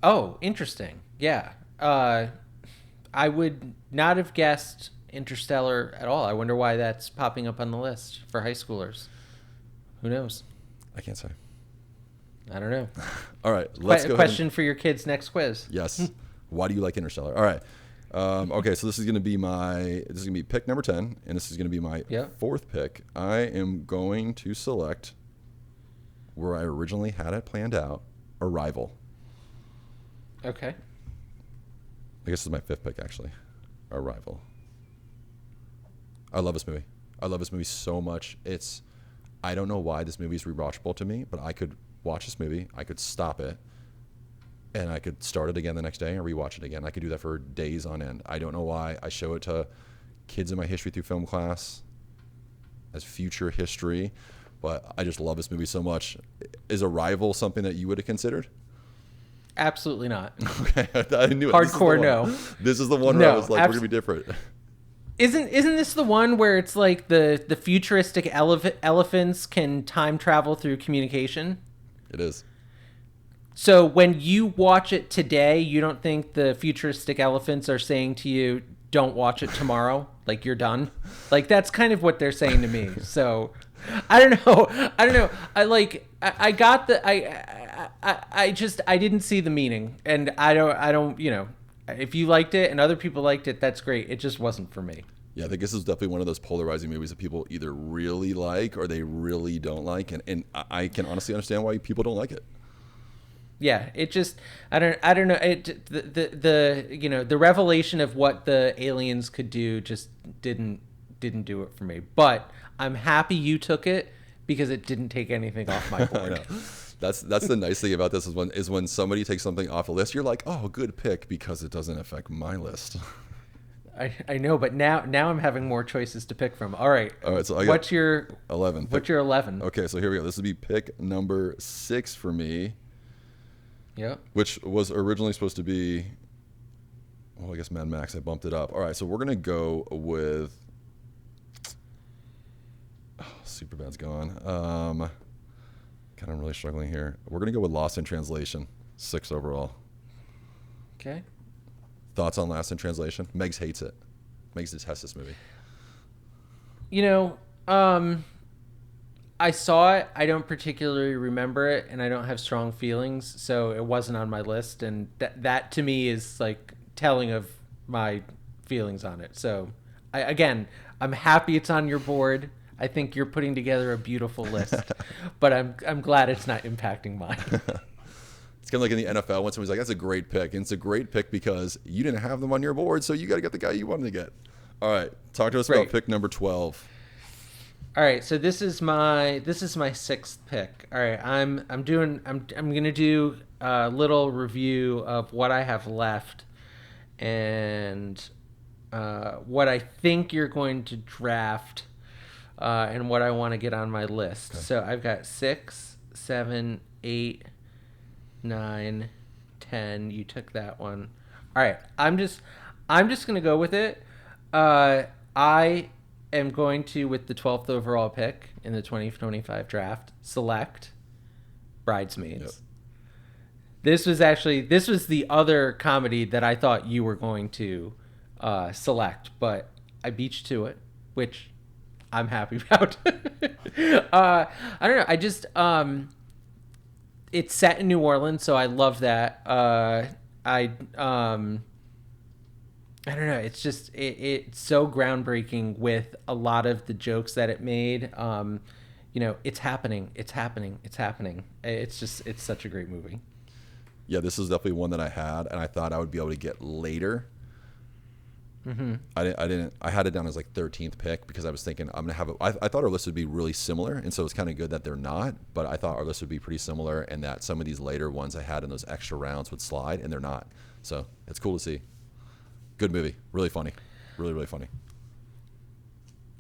Oh, interesting. Yeah. I would not have guessed Interstellar at all. I wonder why that's popping up on the list for high schoolers. Who knows? I can't say. I don't know. All right, let's go. Question for your kids next quiz. Yes. Why do you like Interstellar? All right. Okay, so this is going to be pick number 10, and this is going to be my fourth pick. I am going to select where I originally had it planned out, Arrival. Okay. I guess this is my fifth pick, actually. Arrival. I love this movie. I love this movie so much. I don't know why this movie is rewatchable to me, but I could watch this movie, I could stop it, and I could start it again the next day and rewatch it again. I could do that for days on end. I don't know why. I show it to kids in my history through film class as future history, but I just love this movie so much. Is Arrival something that you would have considered? Absolutely not. Okay, I knew it. Hardcore no. This is the one where I was like, we're going to be different. Isn't this the one where it's like the futuristic elephants can time travel through communication? It is. So when you watch it today, you don't think the futuristic elephants are saying to you, don't watch it tomorrow? Like you're done? Like that's kind of what they're saying to me. So I don't know. I got the, I didn't see the meaning, and I don't, if you liked it and other people liked it, that's great. It just wasn't for me. Yeah, I think this is definitely one of those polarizing movies that people either really like or they really don't like, and I can honestly understand why people don't like it. Yeah, it just I don't know the revelation of what the aliens could do just didn't do it for me. But I'm happy you took it because it didn't take anything off my board. That's the nice thing about this is when somebody takes something off a list, you're like, oh, good pick because it doesn't affect my list. I know, but now I'm having more choices to pick from. All right. So I what's your 11? What's your 11? Okay, so here we go. This would be pick number 6 for me. Yeah. Which was originally supposed to be, well, I guess Mad Max. I bumped it up. All right, so we're gonna go with. Oh, Superbad's gone. God, I'm really struggling here. We're gonna go with Lost in Translation, 6 overall. Okay. Thoughts on Lost in Translation? Megs hates it. Megs detests this movie. I saw it. I don't particularly remember it, and I don't have strong feelings, so it wasn't on my list. And that to me is like telling of my feelings on it. So, I'm happy it's on your board. I think you're putting together a beautiful list, but I'm glad it's not impacting mine. It's kind of like in the NFL when somebody's like, that's a great pick. And it's a great pick because you didn't have them on your board, so you got to get the guy you wanted to get. All right. Talk to us about pick number 12. All right. So this is my 6th pick. All right. I'm going to do a little review of what I have left and what I think you're going to draft and what I want to get on my list. Okay. So I've got 6, 7, 8, 9, 10. You took that one. All right. I'm just gonna go with it. I am going to, with the 12th overall pick in the 2025 draft, select Bridesmaids. Yep. This was the other comedy that I thought you were going to select, but I beat you to it, which I'm happy about. I don't know. I just it's set in New Orleans, so I love that. I don't know. It's just it's so groundbreaking with a lot of the jokes that it made. It's happening. It's happening. It's happening. It's such a great movie. Yeah, this is definitely one that I had, and I thought I would be able to get later. Mm-hmm. I didn't. I had it down as like 13th pick because I was thinking I'm gonna have it. I thought our list would be really similar, and so it's kind of good that they're not. But I thought our list would be pretty similar, and that some of these later ones I had in those extra rounds would slide, and they're not. So it's cool to see. Good movie, really funny, really really funny.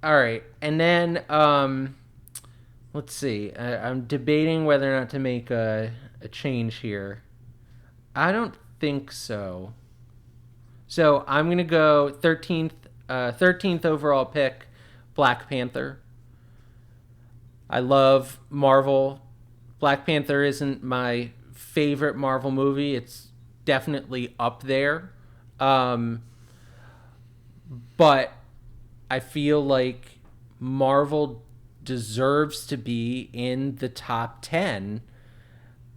All right, and then let's see. I'm debating whether or not to make a change here. I don't think so. So I'm going to go 13th overall pick, Black Panther. I love Marvel. Black Panther isn't my favorite Marvel movie. It's definitely up there. But I feel like Marvel deserves to be in the top 10,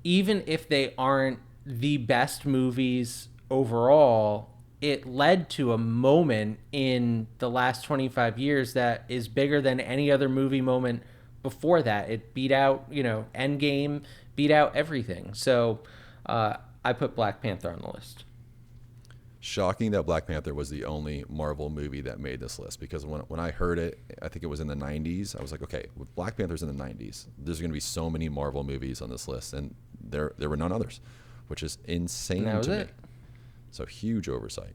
even if they aren't the best movies overall. It led to a moment in the last 25 years that is bigger than any other movie moment before that. It beat out, Endgame, beat out everything. So I put Black Panther on the list. Shocking that Black Panther was the only Marvel movie that made this list, because when I heard it, I think it was in the 90s, I was like, okay, with Black Panther's in the 90s, there's going to be so many Marvel movies on this list, and there were none others, which is insane to me. So huge oversight.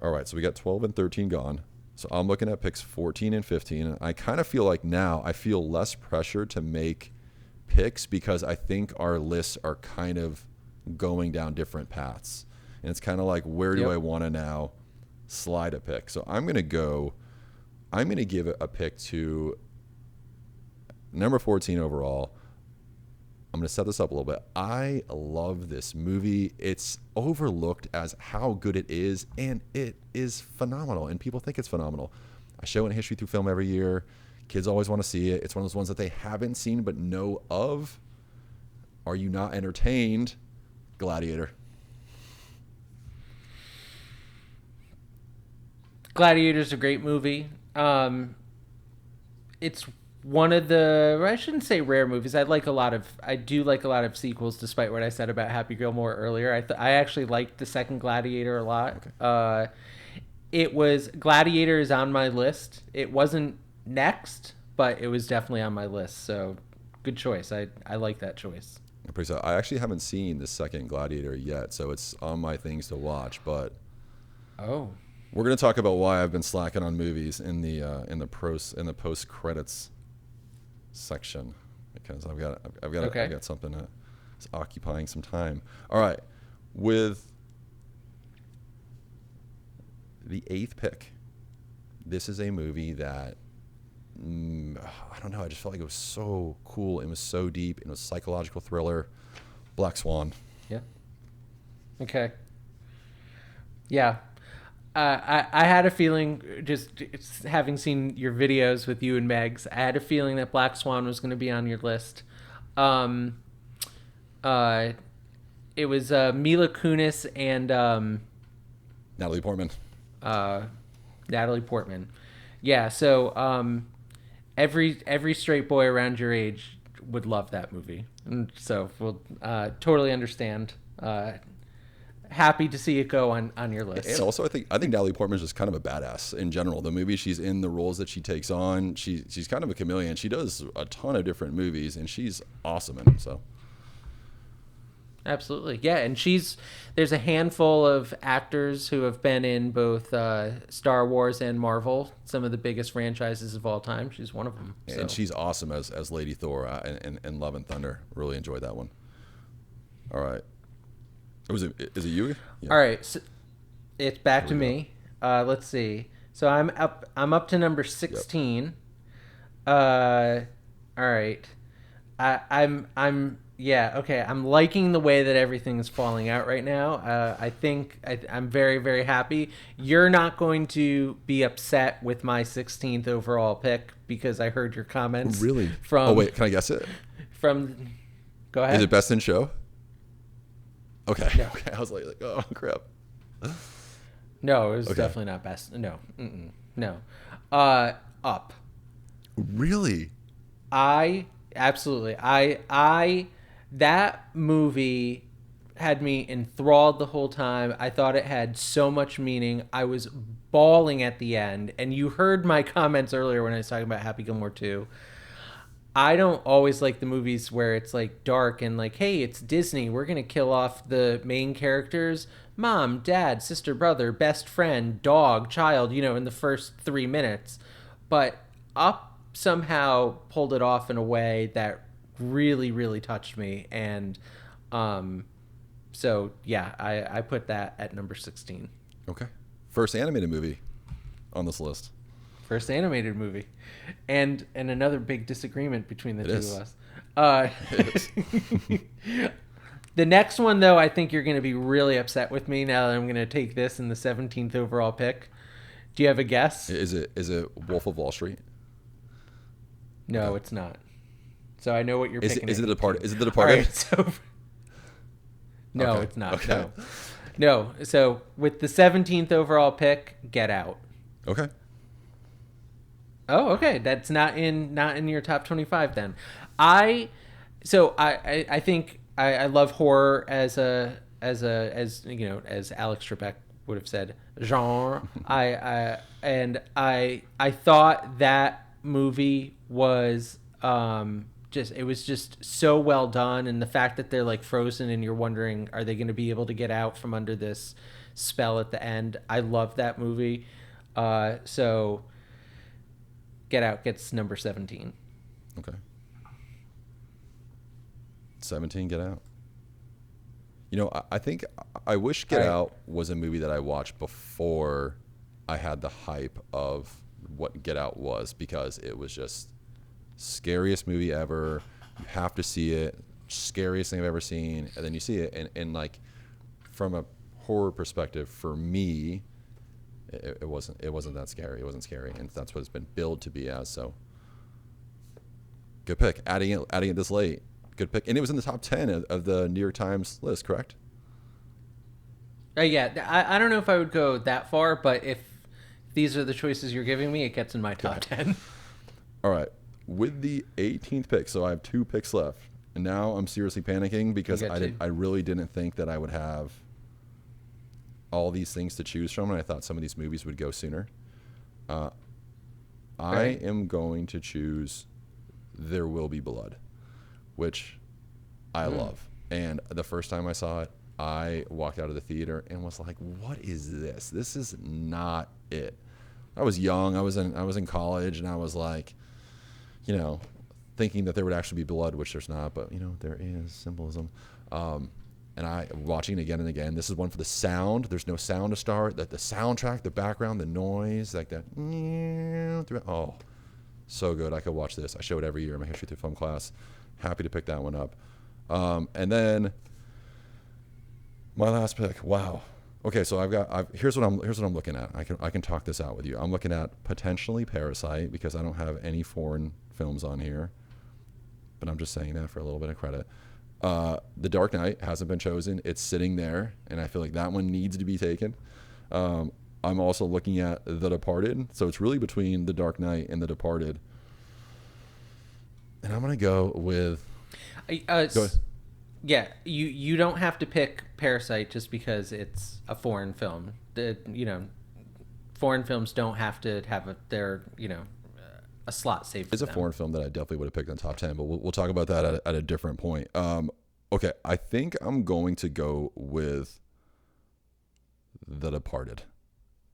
All right, so we got 12 and 13 gone. So I'm looking at picks 14 and 15. And I kind of feel like now I feel less pressure to make picks because I think our lists are kind of going down different paths. And it's kind of like, where do I want to now slide a pick? So I'm going to give a pick to number 14 overall. I'm going to set this up a little bit. I love this movie. It's overlooked as how good it is, and it is phenomenal, and people think it's phenomenal. I show it in History Through Film every year. Kids always want to see it. It's one of those ones that they haven't seen but know of. Are you not entertained? Gladiator. Gladiator's a great movie. It's one of the, I shouldn't say rare movies. I do like a lot of sequels, despite what I said about Happy Gilmore earlier. I actually liked the second Gladiator a lot. Okay. Gladiator is on my list. It wasn't next, but it was definitely on my list. So good choice. I like that choice. I'm pretty sorry. I actually haven't seen the second Gladiator yet, so it's on my things to watch. But we're going to talk about why I've been slacking on movies in the post credits section, because I've got something that's occupying some time. All right, with the 8th pick, this is a movie that I don't know. I just felt like it was so cool. It was so deep. It was a psychological thriller. Black Swan. Yeah. Okay. Yeah. I had a feeling, just having seen your videos with you and Megs, I had a feeling that Black Swan was going to be on your list. It was Mila Kunis and Natalie Portman. Natalie Portman. Yeah, so every straight boy around your age would love that movie. And so we'll totally understand. Happy to see it go on your list. And also, I think Natalie Portman is just kind of a badass in general. The movie she's in, the roles that she takes on, she's kind of a chameleon. She does a ton of different movies, and she's awesome in them. So, absolutely, yeah. And there's a handful of actors who have been in both Star Wars and Marvel, some of the biggest franchises of all time. She's one of them. So. And she's awesome as Lady Thor in Love and Thunder. Really enjoyed that one. All right. Is it you? Yeah. All right, so it's back to me. Let's see. So I'm up to number 16. Uh, all right. Yeah, okay. I'm liking the way that everything's falling out right now. I think I'm very, very happy. You're not going to be upset with my 16th overall pick because I heard your comments Really? Oh from wait, can I guess it? from. Go Is ahead. it Best in Show? Okay. No. Okay. I was like, oh crap. No, it was Okay. definitely not best. No, no. Up. Really? I absolutely. I that movie had me enthralled the whole time. I thought it had so much meaning. I was bawling at the end, and you heard my comments earlier when I was talking about Happy Gilmore 2. I don't always like the movies where it's like dark and like, hey, it's Disney. We're going to kill off the main characters, mom, dad, sister, brother, best friend, dog, child, in the first 3 minutes. But Up somehow pulled it off in a way that really, really touched me. And so, yeah, I put that at number 16. Okay. First animated movie on this list. First animated movie, and another big disagreement between the It two is. of us. The next one, though, I think you're going to be really upset with me now that I'm going to take this in the 17th overall pick. Do you have a guess? Is it Wolf of Wall Street? No, Okay. it's not. So I know what you're picking. Is it The Departed? Is it The All Departed? right, so no, Okay, it's not. okay. No. So with the 17th overall pick, Get Out. Okay. Oh, okay. That's not in your top 25 then. I think I love horror as as Alex Trebek would have said, genre. I thought that movie was it was just so well done, and the fact that they're like frozen and you're wondering, are they going to be able to get out from under this spell at the end? I love that movie. So Get Out gets number 17. Okay. 17, Get Out. I think I wish Get All right. Out was a movie that I watched before I had the hype of what Get Out was, because it was just scariest movie ever. You have to see it. Scariest thing I've ever seen. And then you see it, and like from a horror perspective, for me, it wasn't that scary. It wasn't scary, and that's what it's been billed to be as. So, good pick. Adding it this late. Good pick, and it was in the top 10 of the New York Times list. Correct? Yeah, I don't know if I would go that far, but if these are the choices you're giving me, it gets in my top 10. All right. With the 18th pick, so I have 2 picks left, and now I'm seriously panicking because You got two. I really didn't think that I would have all these things to choose from, and I thought some of these movies would go sooner. I Right. am going to choose There Will Be Blood, which I love. And the first time I saw it, I walked out of the theater and was like, "What is this? This is not it." I was young. I was in college, and I was like, thinking that there would actually be blood, which there's not, but there is symbolism. And I watching it again and again. This is one for the sound. There's no sound to start. The soundtrack, the background, the noise, like that. Oh, so good. I could watch this. I show it every year in my history through film class. Happy to pick that one up. And then my last pick. Wow. Okay, so here's what I'm looking at. I can talk this out with you. I'm looking at potentially Parasite, because I don't have any foreign films on here, but I'm just saying that for a little bit of credit. The Dark Knight hasn't been chosen. It's sitting there, and I feel like that one needs to be taken. I'm also looking at The Departed, so it's really between The Dark Knight and The Departed. And I'm gonna go with. Go ahead. Yeah, you don't have to pick Parasite just because it's a foreign film. Foreign films don't have to have a slot saved for It's a them. foreign film that I definitely would have picked on top 10, but we'll talk about that at a different point. Okay, I think I'm going to go with The Departed,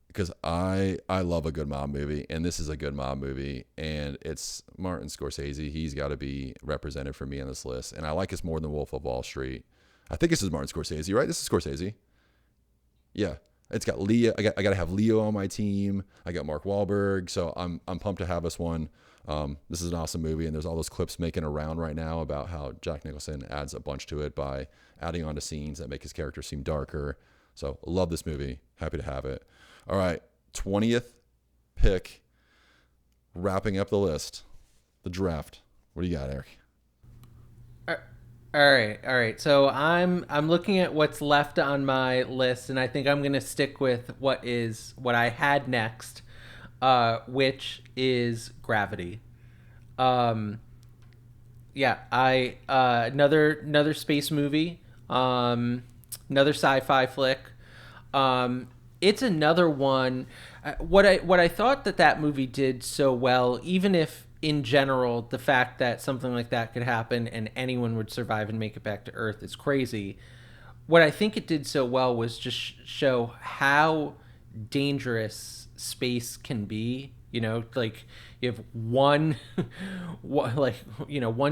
because I love a good mob movie, and this is a good mob movie, and it's Martin Scorsese. He's got to be represented for me on this list, and I like this more than Wolf of Wall Street. I think this is Martin Scorsese, right? This is Scorsese. Yeah, It's got Leo. I got to have Leo on my team. I got Mark Wahlberg. So I'm pumped to have this one. This is an awesome movie, and there's all those clips making around right now about how Jack Nicholson adds a bunch to it by adding on to scenes that make his character seem darker. So love this movie. Happy to have it. All right, 20th pick, wrapping up the list, the draft. What do you got, Eric? All right. So I'm looking at what's left on my list, and I think I'm gonna stick with what I had next, which is Gravity. Yeah, another space movie, another sci-fi flick. It's another one. What I thought that movie did so well, even if in general the fact that something like that could happen and anyone would survive and make it back to Earth is crazy. What I think it did so well was just show how dangerous space can be. You know, like you have one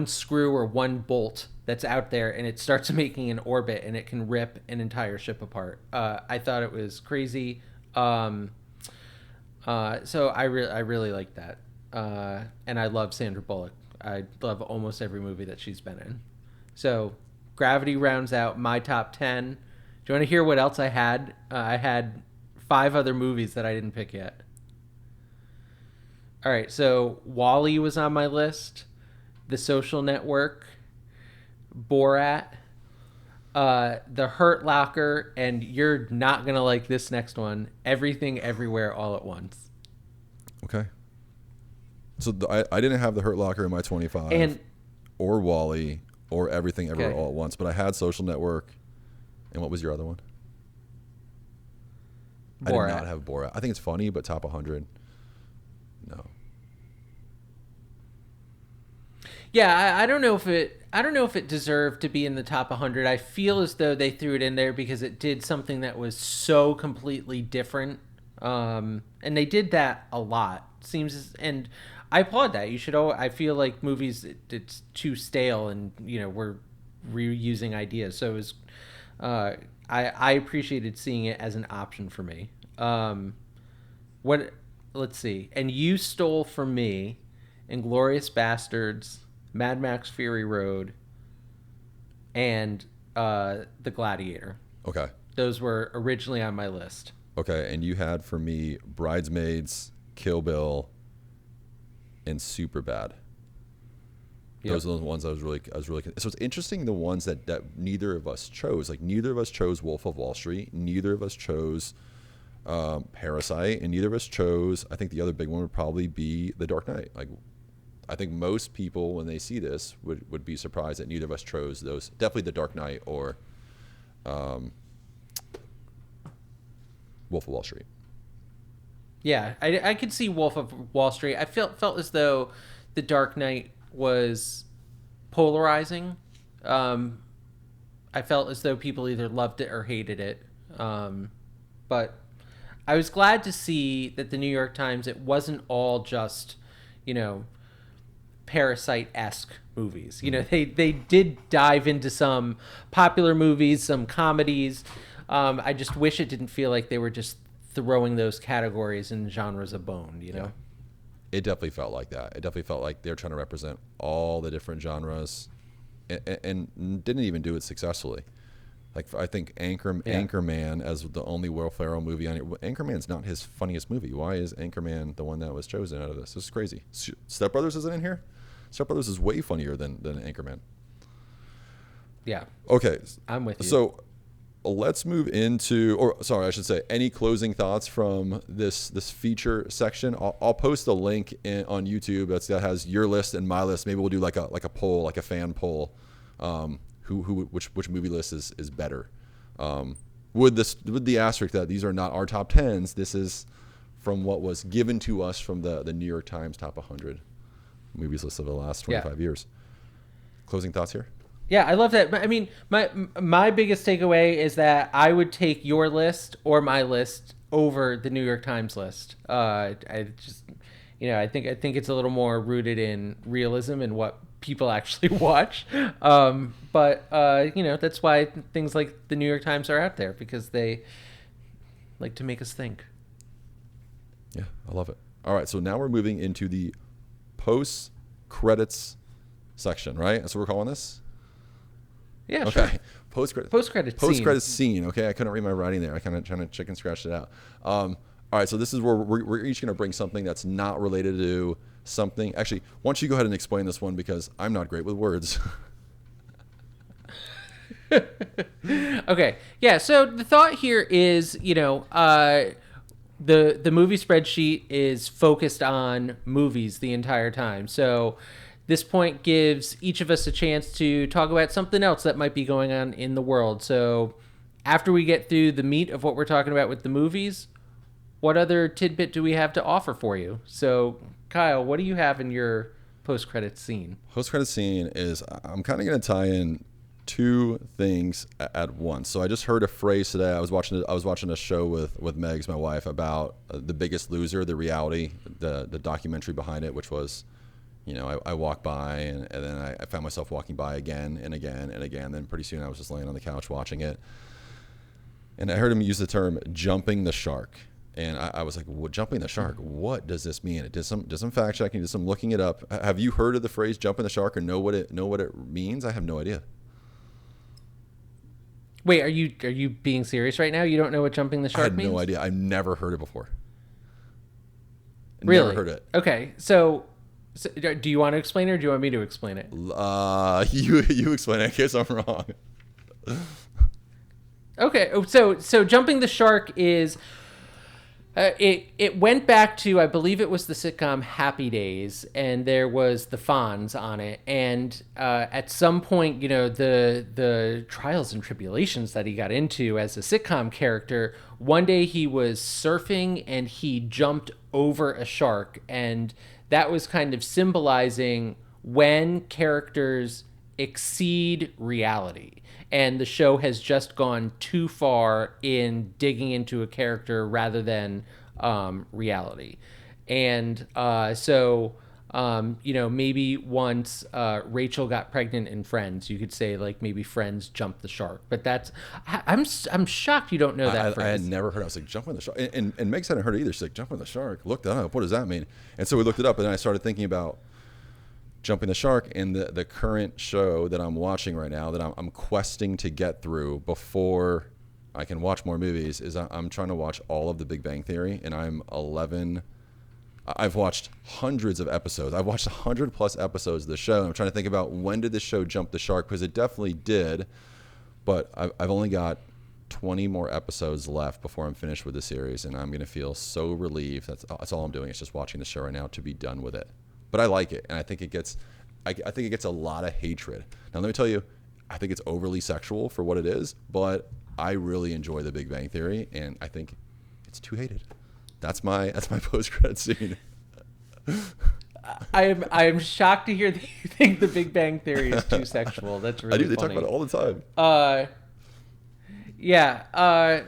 screw or one bolt that's out there and it starts making an orbit and it can rip an entire ship apart. I thought it was crazy. So I really like that. And I love Sandra Bullock. I love almost every movie that she's been in. So Gravity rounds out my top 10. Do you want to hear what else I had? I had 5 other movies that I didn't pick yet. All right, so WALL-E was on my list, The Social Network, Borat, The Hurt Locker, and you're not going to like this next one, Everything Everywhere All at Once. Okay. So I didn't have The Hurt Locker in my 25, or WALL-E, or Everything Everywhere All at Once, but I had Social Network. And what was your other one? Borat. I did not have Borat. I think it's funny, but top 100. No. Yeah, I don't know if it deserved to be in the top 100. I feel as though they threw it in there because it did something that was so completely different. And they did that a lot. And I applaud that. You should. I feel like movies, it's too stale, and we're reusing ideas. So it was. I appreciated seeing it as an option for me. Let's see. And you stole from me Inglourious Bastards, Mad Max Fury Road, and The Gladiator. Okay. Those were originally on my list. Okay, and you had for me Bridesmaids, Kill Bill, and Superbad. Yep. Those are the ones I was really. So it's interesting, the ones that neither of us chose. Like, neither of us chose Wolf of Wall Street. Neither of us chose Parasite, and neither of us chose. I think the other big one would probably be The Dark Knight. Like, I think most people, when they see this, would be surprised that neither of us chose those. Definitely The Dark Knight or Wolf of Wall Street. Yeah, I could see Wolf of Wall Street. I felt as though The Dark Knight was polarizing. I felt as though people either loved it or hated it. But I was glad to see that the New York Times, it wasn't all just, Parasite-esque movies. They did dive into some popular movies, some comedies. I just wish it didn't feel like they were just throwing those categories and genres a bone, Yeah. It definitely felt like that. It definitely felt like they're trying to represent all the different genres, and didn't even do it successfully. Like, I think Anchorman as the only Will Ferrell movie on it. Anchorman's not his funniest movie. Why is Anchorman the one that was chosen out of this? This is crazy. Step Brothers isn't in here? Step Brothers is way funnier than Anchorman. Yeah. Okay. I'm with you. So let's move into, I should say, any closing thoughts from this feature section. I'll post a link on YouTube that has your list and my list. Maybe we'll do like a poll, like a fan poll. Which movie list is better? With the asterisk that these are not our top 10s. This is from what was given to us from the New York Times top 100 movies list of the last 25 years. Closing thoughts here? Yeah, I love that. I mean, my biggest takeaway is that I would take your list or my list over the New York Times list. I just, I think it's a little more rooted in realism and what people actually watch. But that's why things like the New York Times are out there, because they like to make us think. Yeah, I love it. All right, so now we're moving into the post credits section, right? That's what we're calling this. Yeah, okay. sure. Post credits scene. Okay, I couldn't read my writing there. I kind of trying to chicken scratch it out. All right, so this is where we're each going to bring something that's not related to something. Actually, why don't you go ahead and explain this one because I'm not great with words. Okay. Yeah. So the thought here is, the movie spreadsheet is focused on movies the entire time. So this point gives each of us a chance to talk about something else that might be going on in the world. So after we get through the meat of what we're talking about with the movies, what other tidbit do we have to offer for you? So Kyle, what do you have in your post-credit scene? Post-credit scene is I'm kind of going to tie in two things at once. So I just heard a phrase today. I was watching a show with Megs, my wife, about The Biggest Loser, the reality, the documentary behind it, which was, I walked by and then I found myself walking by again and again and again. Then pretty soon I was just laying on the couch watching it. And I heard him use the term jumping the shark. And I was like, well, jumping the shark, what does this mean? It did some fact checking, did some looking it up. Have you heard of the phrase jumping the shark or know what it means? I have no idea. Wait, are you being serious right now? You don't know what jumping the shark means? I had no idea. I've never heard it before. Really? Never heard it. Okay, so do you want to explain it or do you want me to explain it? You explain it in case I'm wrong. Okay, so jumping the shark is it went back to, I believe it was the sitcom Happy Days, and there was the Fonz on it, and at some point, the trials and tribulations that he got into as a sitcom character. One day he was surfing and he jumped over a shark, and that was kind of symbolizing when characters exceed reality. And the show has just gone too far in digging into a character rather than reality. And maybe once Rachel got pregnant in Friends, you could say like maybe Friends jumped the shark. But I'm shocked you don't know that phrase. I had never heard. I was like, jumping the shark. And Megs hadn't heard it either. She's like, jumping the shark. Look that up. What does that mean? And so we looked it up, and then I started thinking about jumping the shark, and the current show that I'm watching right now that I'm questing to get through before I can watch more movies is I'm trying to watch all of The Big Bang Theory, and I'm 11. I've watched hundreds of episodes. I've watched 100+ episodes of the show. And I'm trying to think about when did the show jump the shark, because it definitely did, but I've only got 20 more episodes left before I'm finished with the series, and I'm going to feel so relieved. That's all I'm doing is just watching the show right now to be done with it. But I like it, and I think it gets a lot of hatred. Now, let me tell you, I think it's overly sexual for what it is, but I really enjoy The Big Bang Theory, and I think it's too hated. That's my post-credit scene. I am shocked to hear that you think The Big Bang Theory is too sexual. That's really I do. They funny. talk about it all the time. Yeah.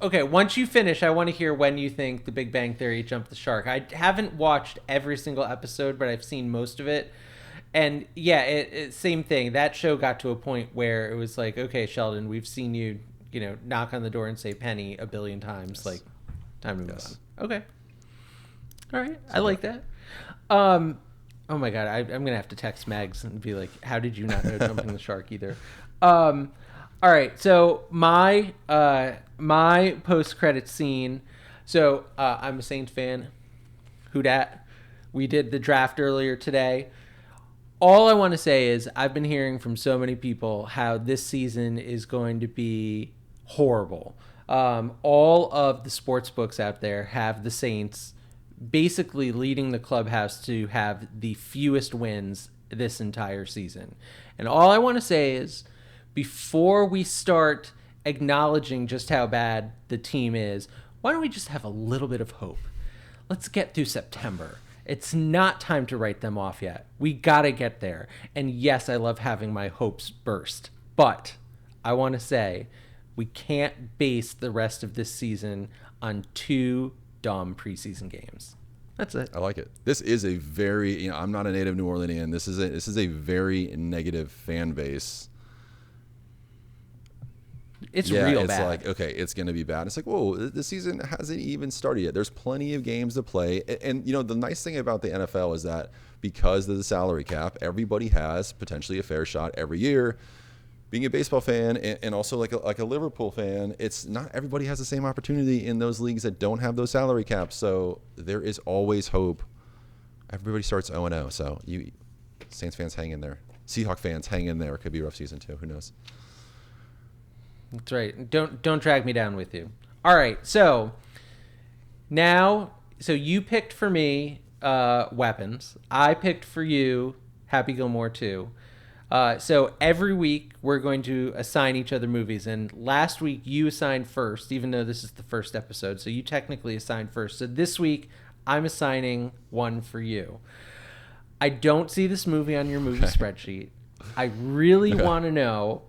Okay, once you finish, I want to hear when you think The Big Bang Theory jumped the shark. I haven't watched every single episode, but I've seen most of it. And yeah, it same thing. That show got to a point where it was like, okay, Sheldon, we've seen you, knock on the door and say Penny a billion times. Yes. Like, time to move on. Okay. All right. I like that. Oh my God. I'm going to have to text Megs and be like, how did you not know jumping the shark either? All right, so my post-credit scene. So I'm a Saints fan. Who dat? We did the draft earlier today. All I want to say is I've been hearing from so many people how this season is going to be horrible. All of the sports books out there have the Saints basically leading the clubhouse to have the fewest wins this entire season. And all I want to say is, before we start acknowledging just how bad the team is, why don't we just have a little bit of hope? Let's get through September. It's not time to write them off yet. We got to get there. And yes, I love having my hopes burst. But I want to say we can't base the rest of this season on 2 dumb preseason games. That's it. I like it. This is a very, I'm not a native New Orleanian. This is a very negative fan base. It's yeah, real it's bad. like, okay, it's going to be bad. It's like, whoa, the season hasn't even started yet. There's plenty of games to play. And, you know, the nice thing about the NFL is that because of the salary cap, everybody has potentially a fair shot every year. Being a baseball fan and also like a Liverpool fan, it's not everybody has the same opportunity in those leagues that don't have those salary caps. So there is always hope. Everybody starts 0-0. So you Saints fans hang in there. Seahawk fans hang in there. It could be a rough season too. Who knows? That's right. Don't drag me down with you. All right. So you picked for me Weapons. I picked for you Happy Gilmore 2. So every week we're going to assign each other movies. And last week you assigned first, even though this is the first episode. So you technically assigned first. So this week I'm assigning one for you. I don't see this movie on your movie spreadsheet. I really want to know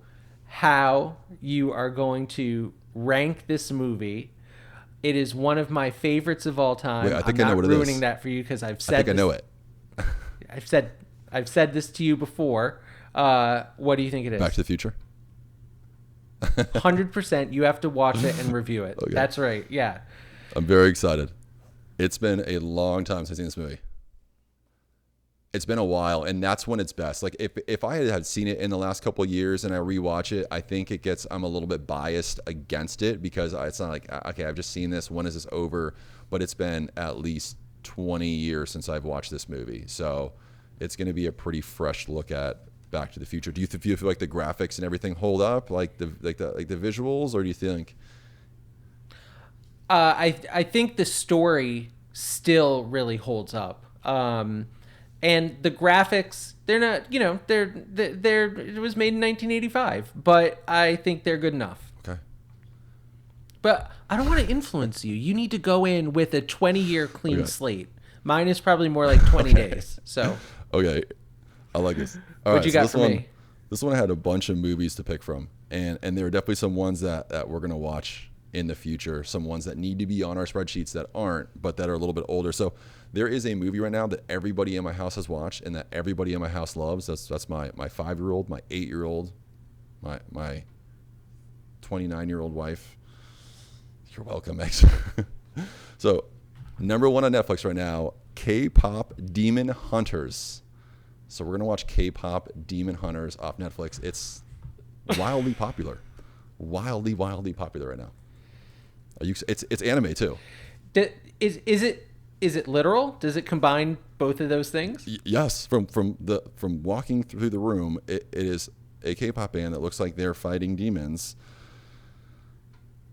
how you are going to rank this movie. It is one of my favorites of all time. Wait, I think I'm I know not what it ruining is. that for you because I've said I think I know it. I've said this to you before. What do you think it is? Back to the Future. 100%. You have to watch it and review it. Okay. That's right. Yeah. I'm very excited. It's been a long time since I've seen this movie. It's been a while, and that's when it's best. Like if I had seen it in the last couple of years and I rewatch it, I think I'm a little bit biased against it because it's not like, okay, I've just seen this. When is this over? But it's been at least 20 years since I've watched this movie. So it's going to be a pretty fresh look at Back to the Future. Do you feel like the graphics and everything hold up, like the visuals, or do you think? I think the story still really holds up. And the graphics, they're not, it was made in 1985, but I think they're good enough. Okay. But I don't want to influence you. You need to go in with a 20-year clean slate. Mine is probably more like 20 days. So. Okay. I like this. All What you got for me? This one I had a bunch of movies to pick from, and there are definitely some ones that we're going to watch in the future, some ones that need to be on our spreadsheets that aren't, but that are a little bit older. So there is a movie right now that everybody in my house has watched and that everybody in my house loves. That's my 5-year-old, my 8-year-old, my 29-year-old wife. You're welcome, X. So number 1 on Netflix right now, K-pop Demon Hunters. So we're going to watch K-pop Demon Hunters off Netflix. It's wildly popular. Wildly popular right now. It's anime too. Is it literal? Does it combine both of those things? Yes. From walking through the room, it is a K-pop band that looks like they're fighting demons.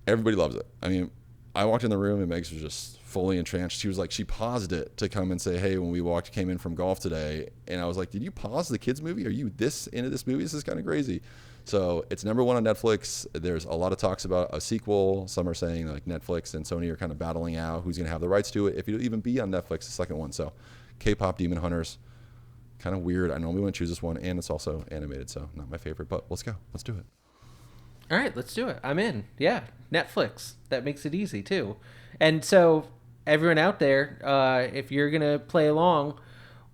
Everybody loves it. I mean, I walked in the room and Megs was just fully entranced. She paused it to come and say, "Hey, when we came in from golf today," and I was like, "Did you pause the kids movie? Are you this into this movie? This is kind of crazy." So it's number 1 on Netflix. There's a lot of talks about a sequel. Some are saying like Netflix and Sony are kind of battling out who's going to have the rights to it. If it'll even be on Netflix, the second one. So K-pop Demon Hunters, kind of weird. I normally wouldn't choose this one, and it's also animated, so not my favorite. But let's go. Let's do it. All right, let's do it. I'm in. Yeah, Netflix. That makes it easy too. And so everyone out there, if you're gonna play along,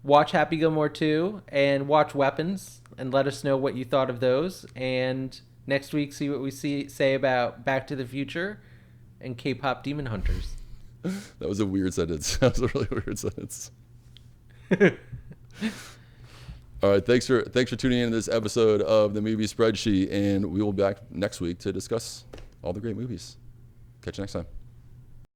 watch Happy Gilmore 2 and watch Weapons and let us know what you thought of those. And next week, see what we say about Back to the Future and K-pop Demon Hunters. That was a weird sentence. That was a really weird sentence. All right, thanks for tuning in to this episode of the Movie Spreadsheet, and we will be back next week to discuss all the great movies. Catch you next time.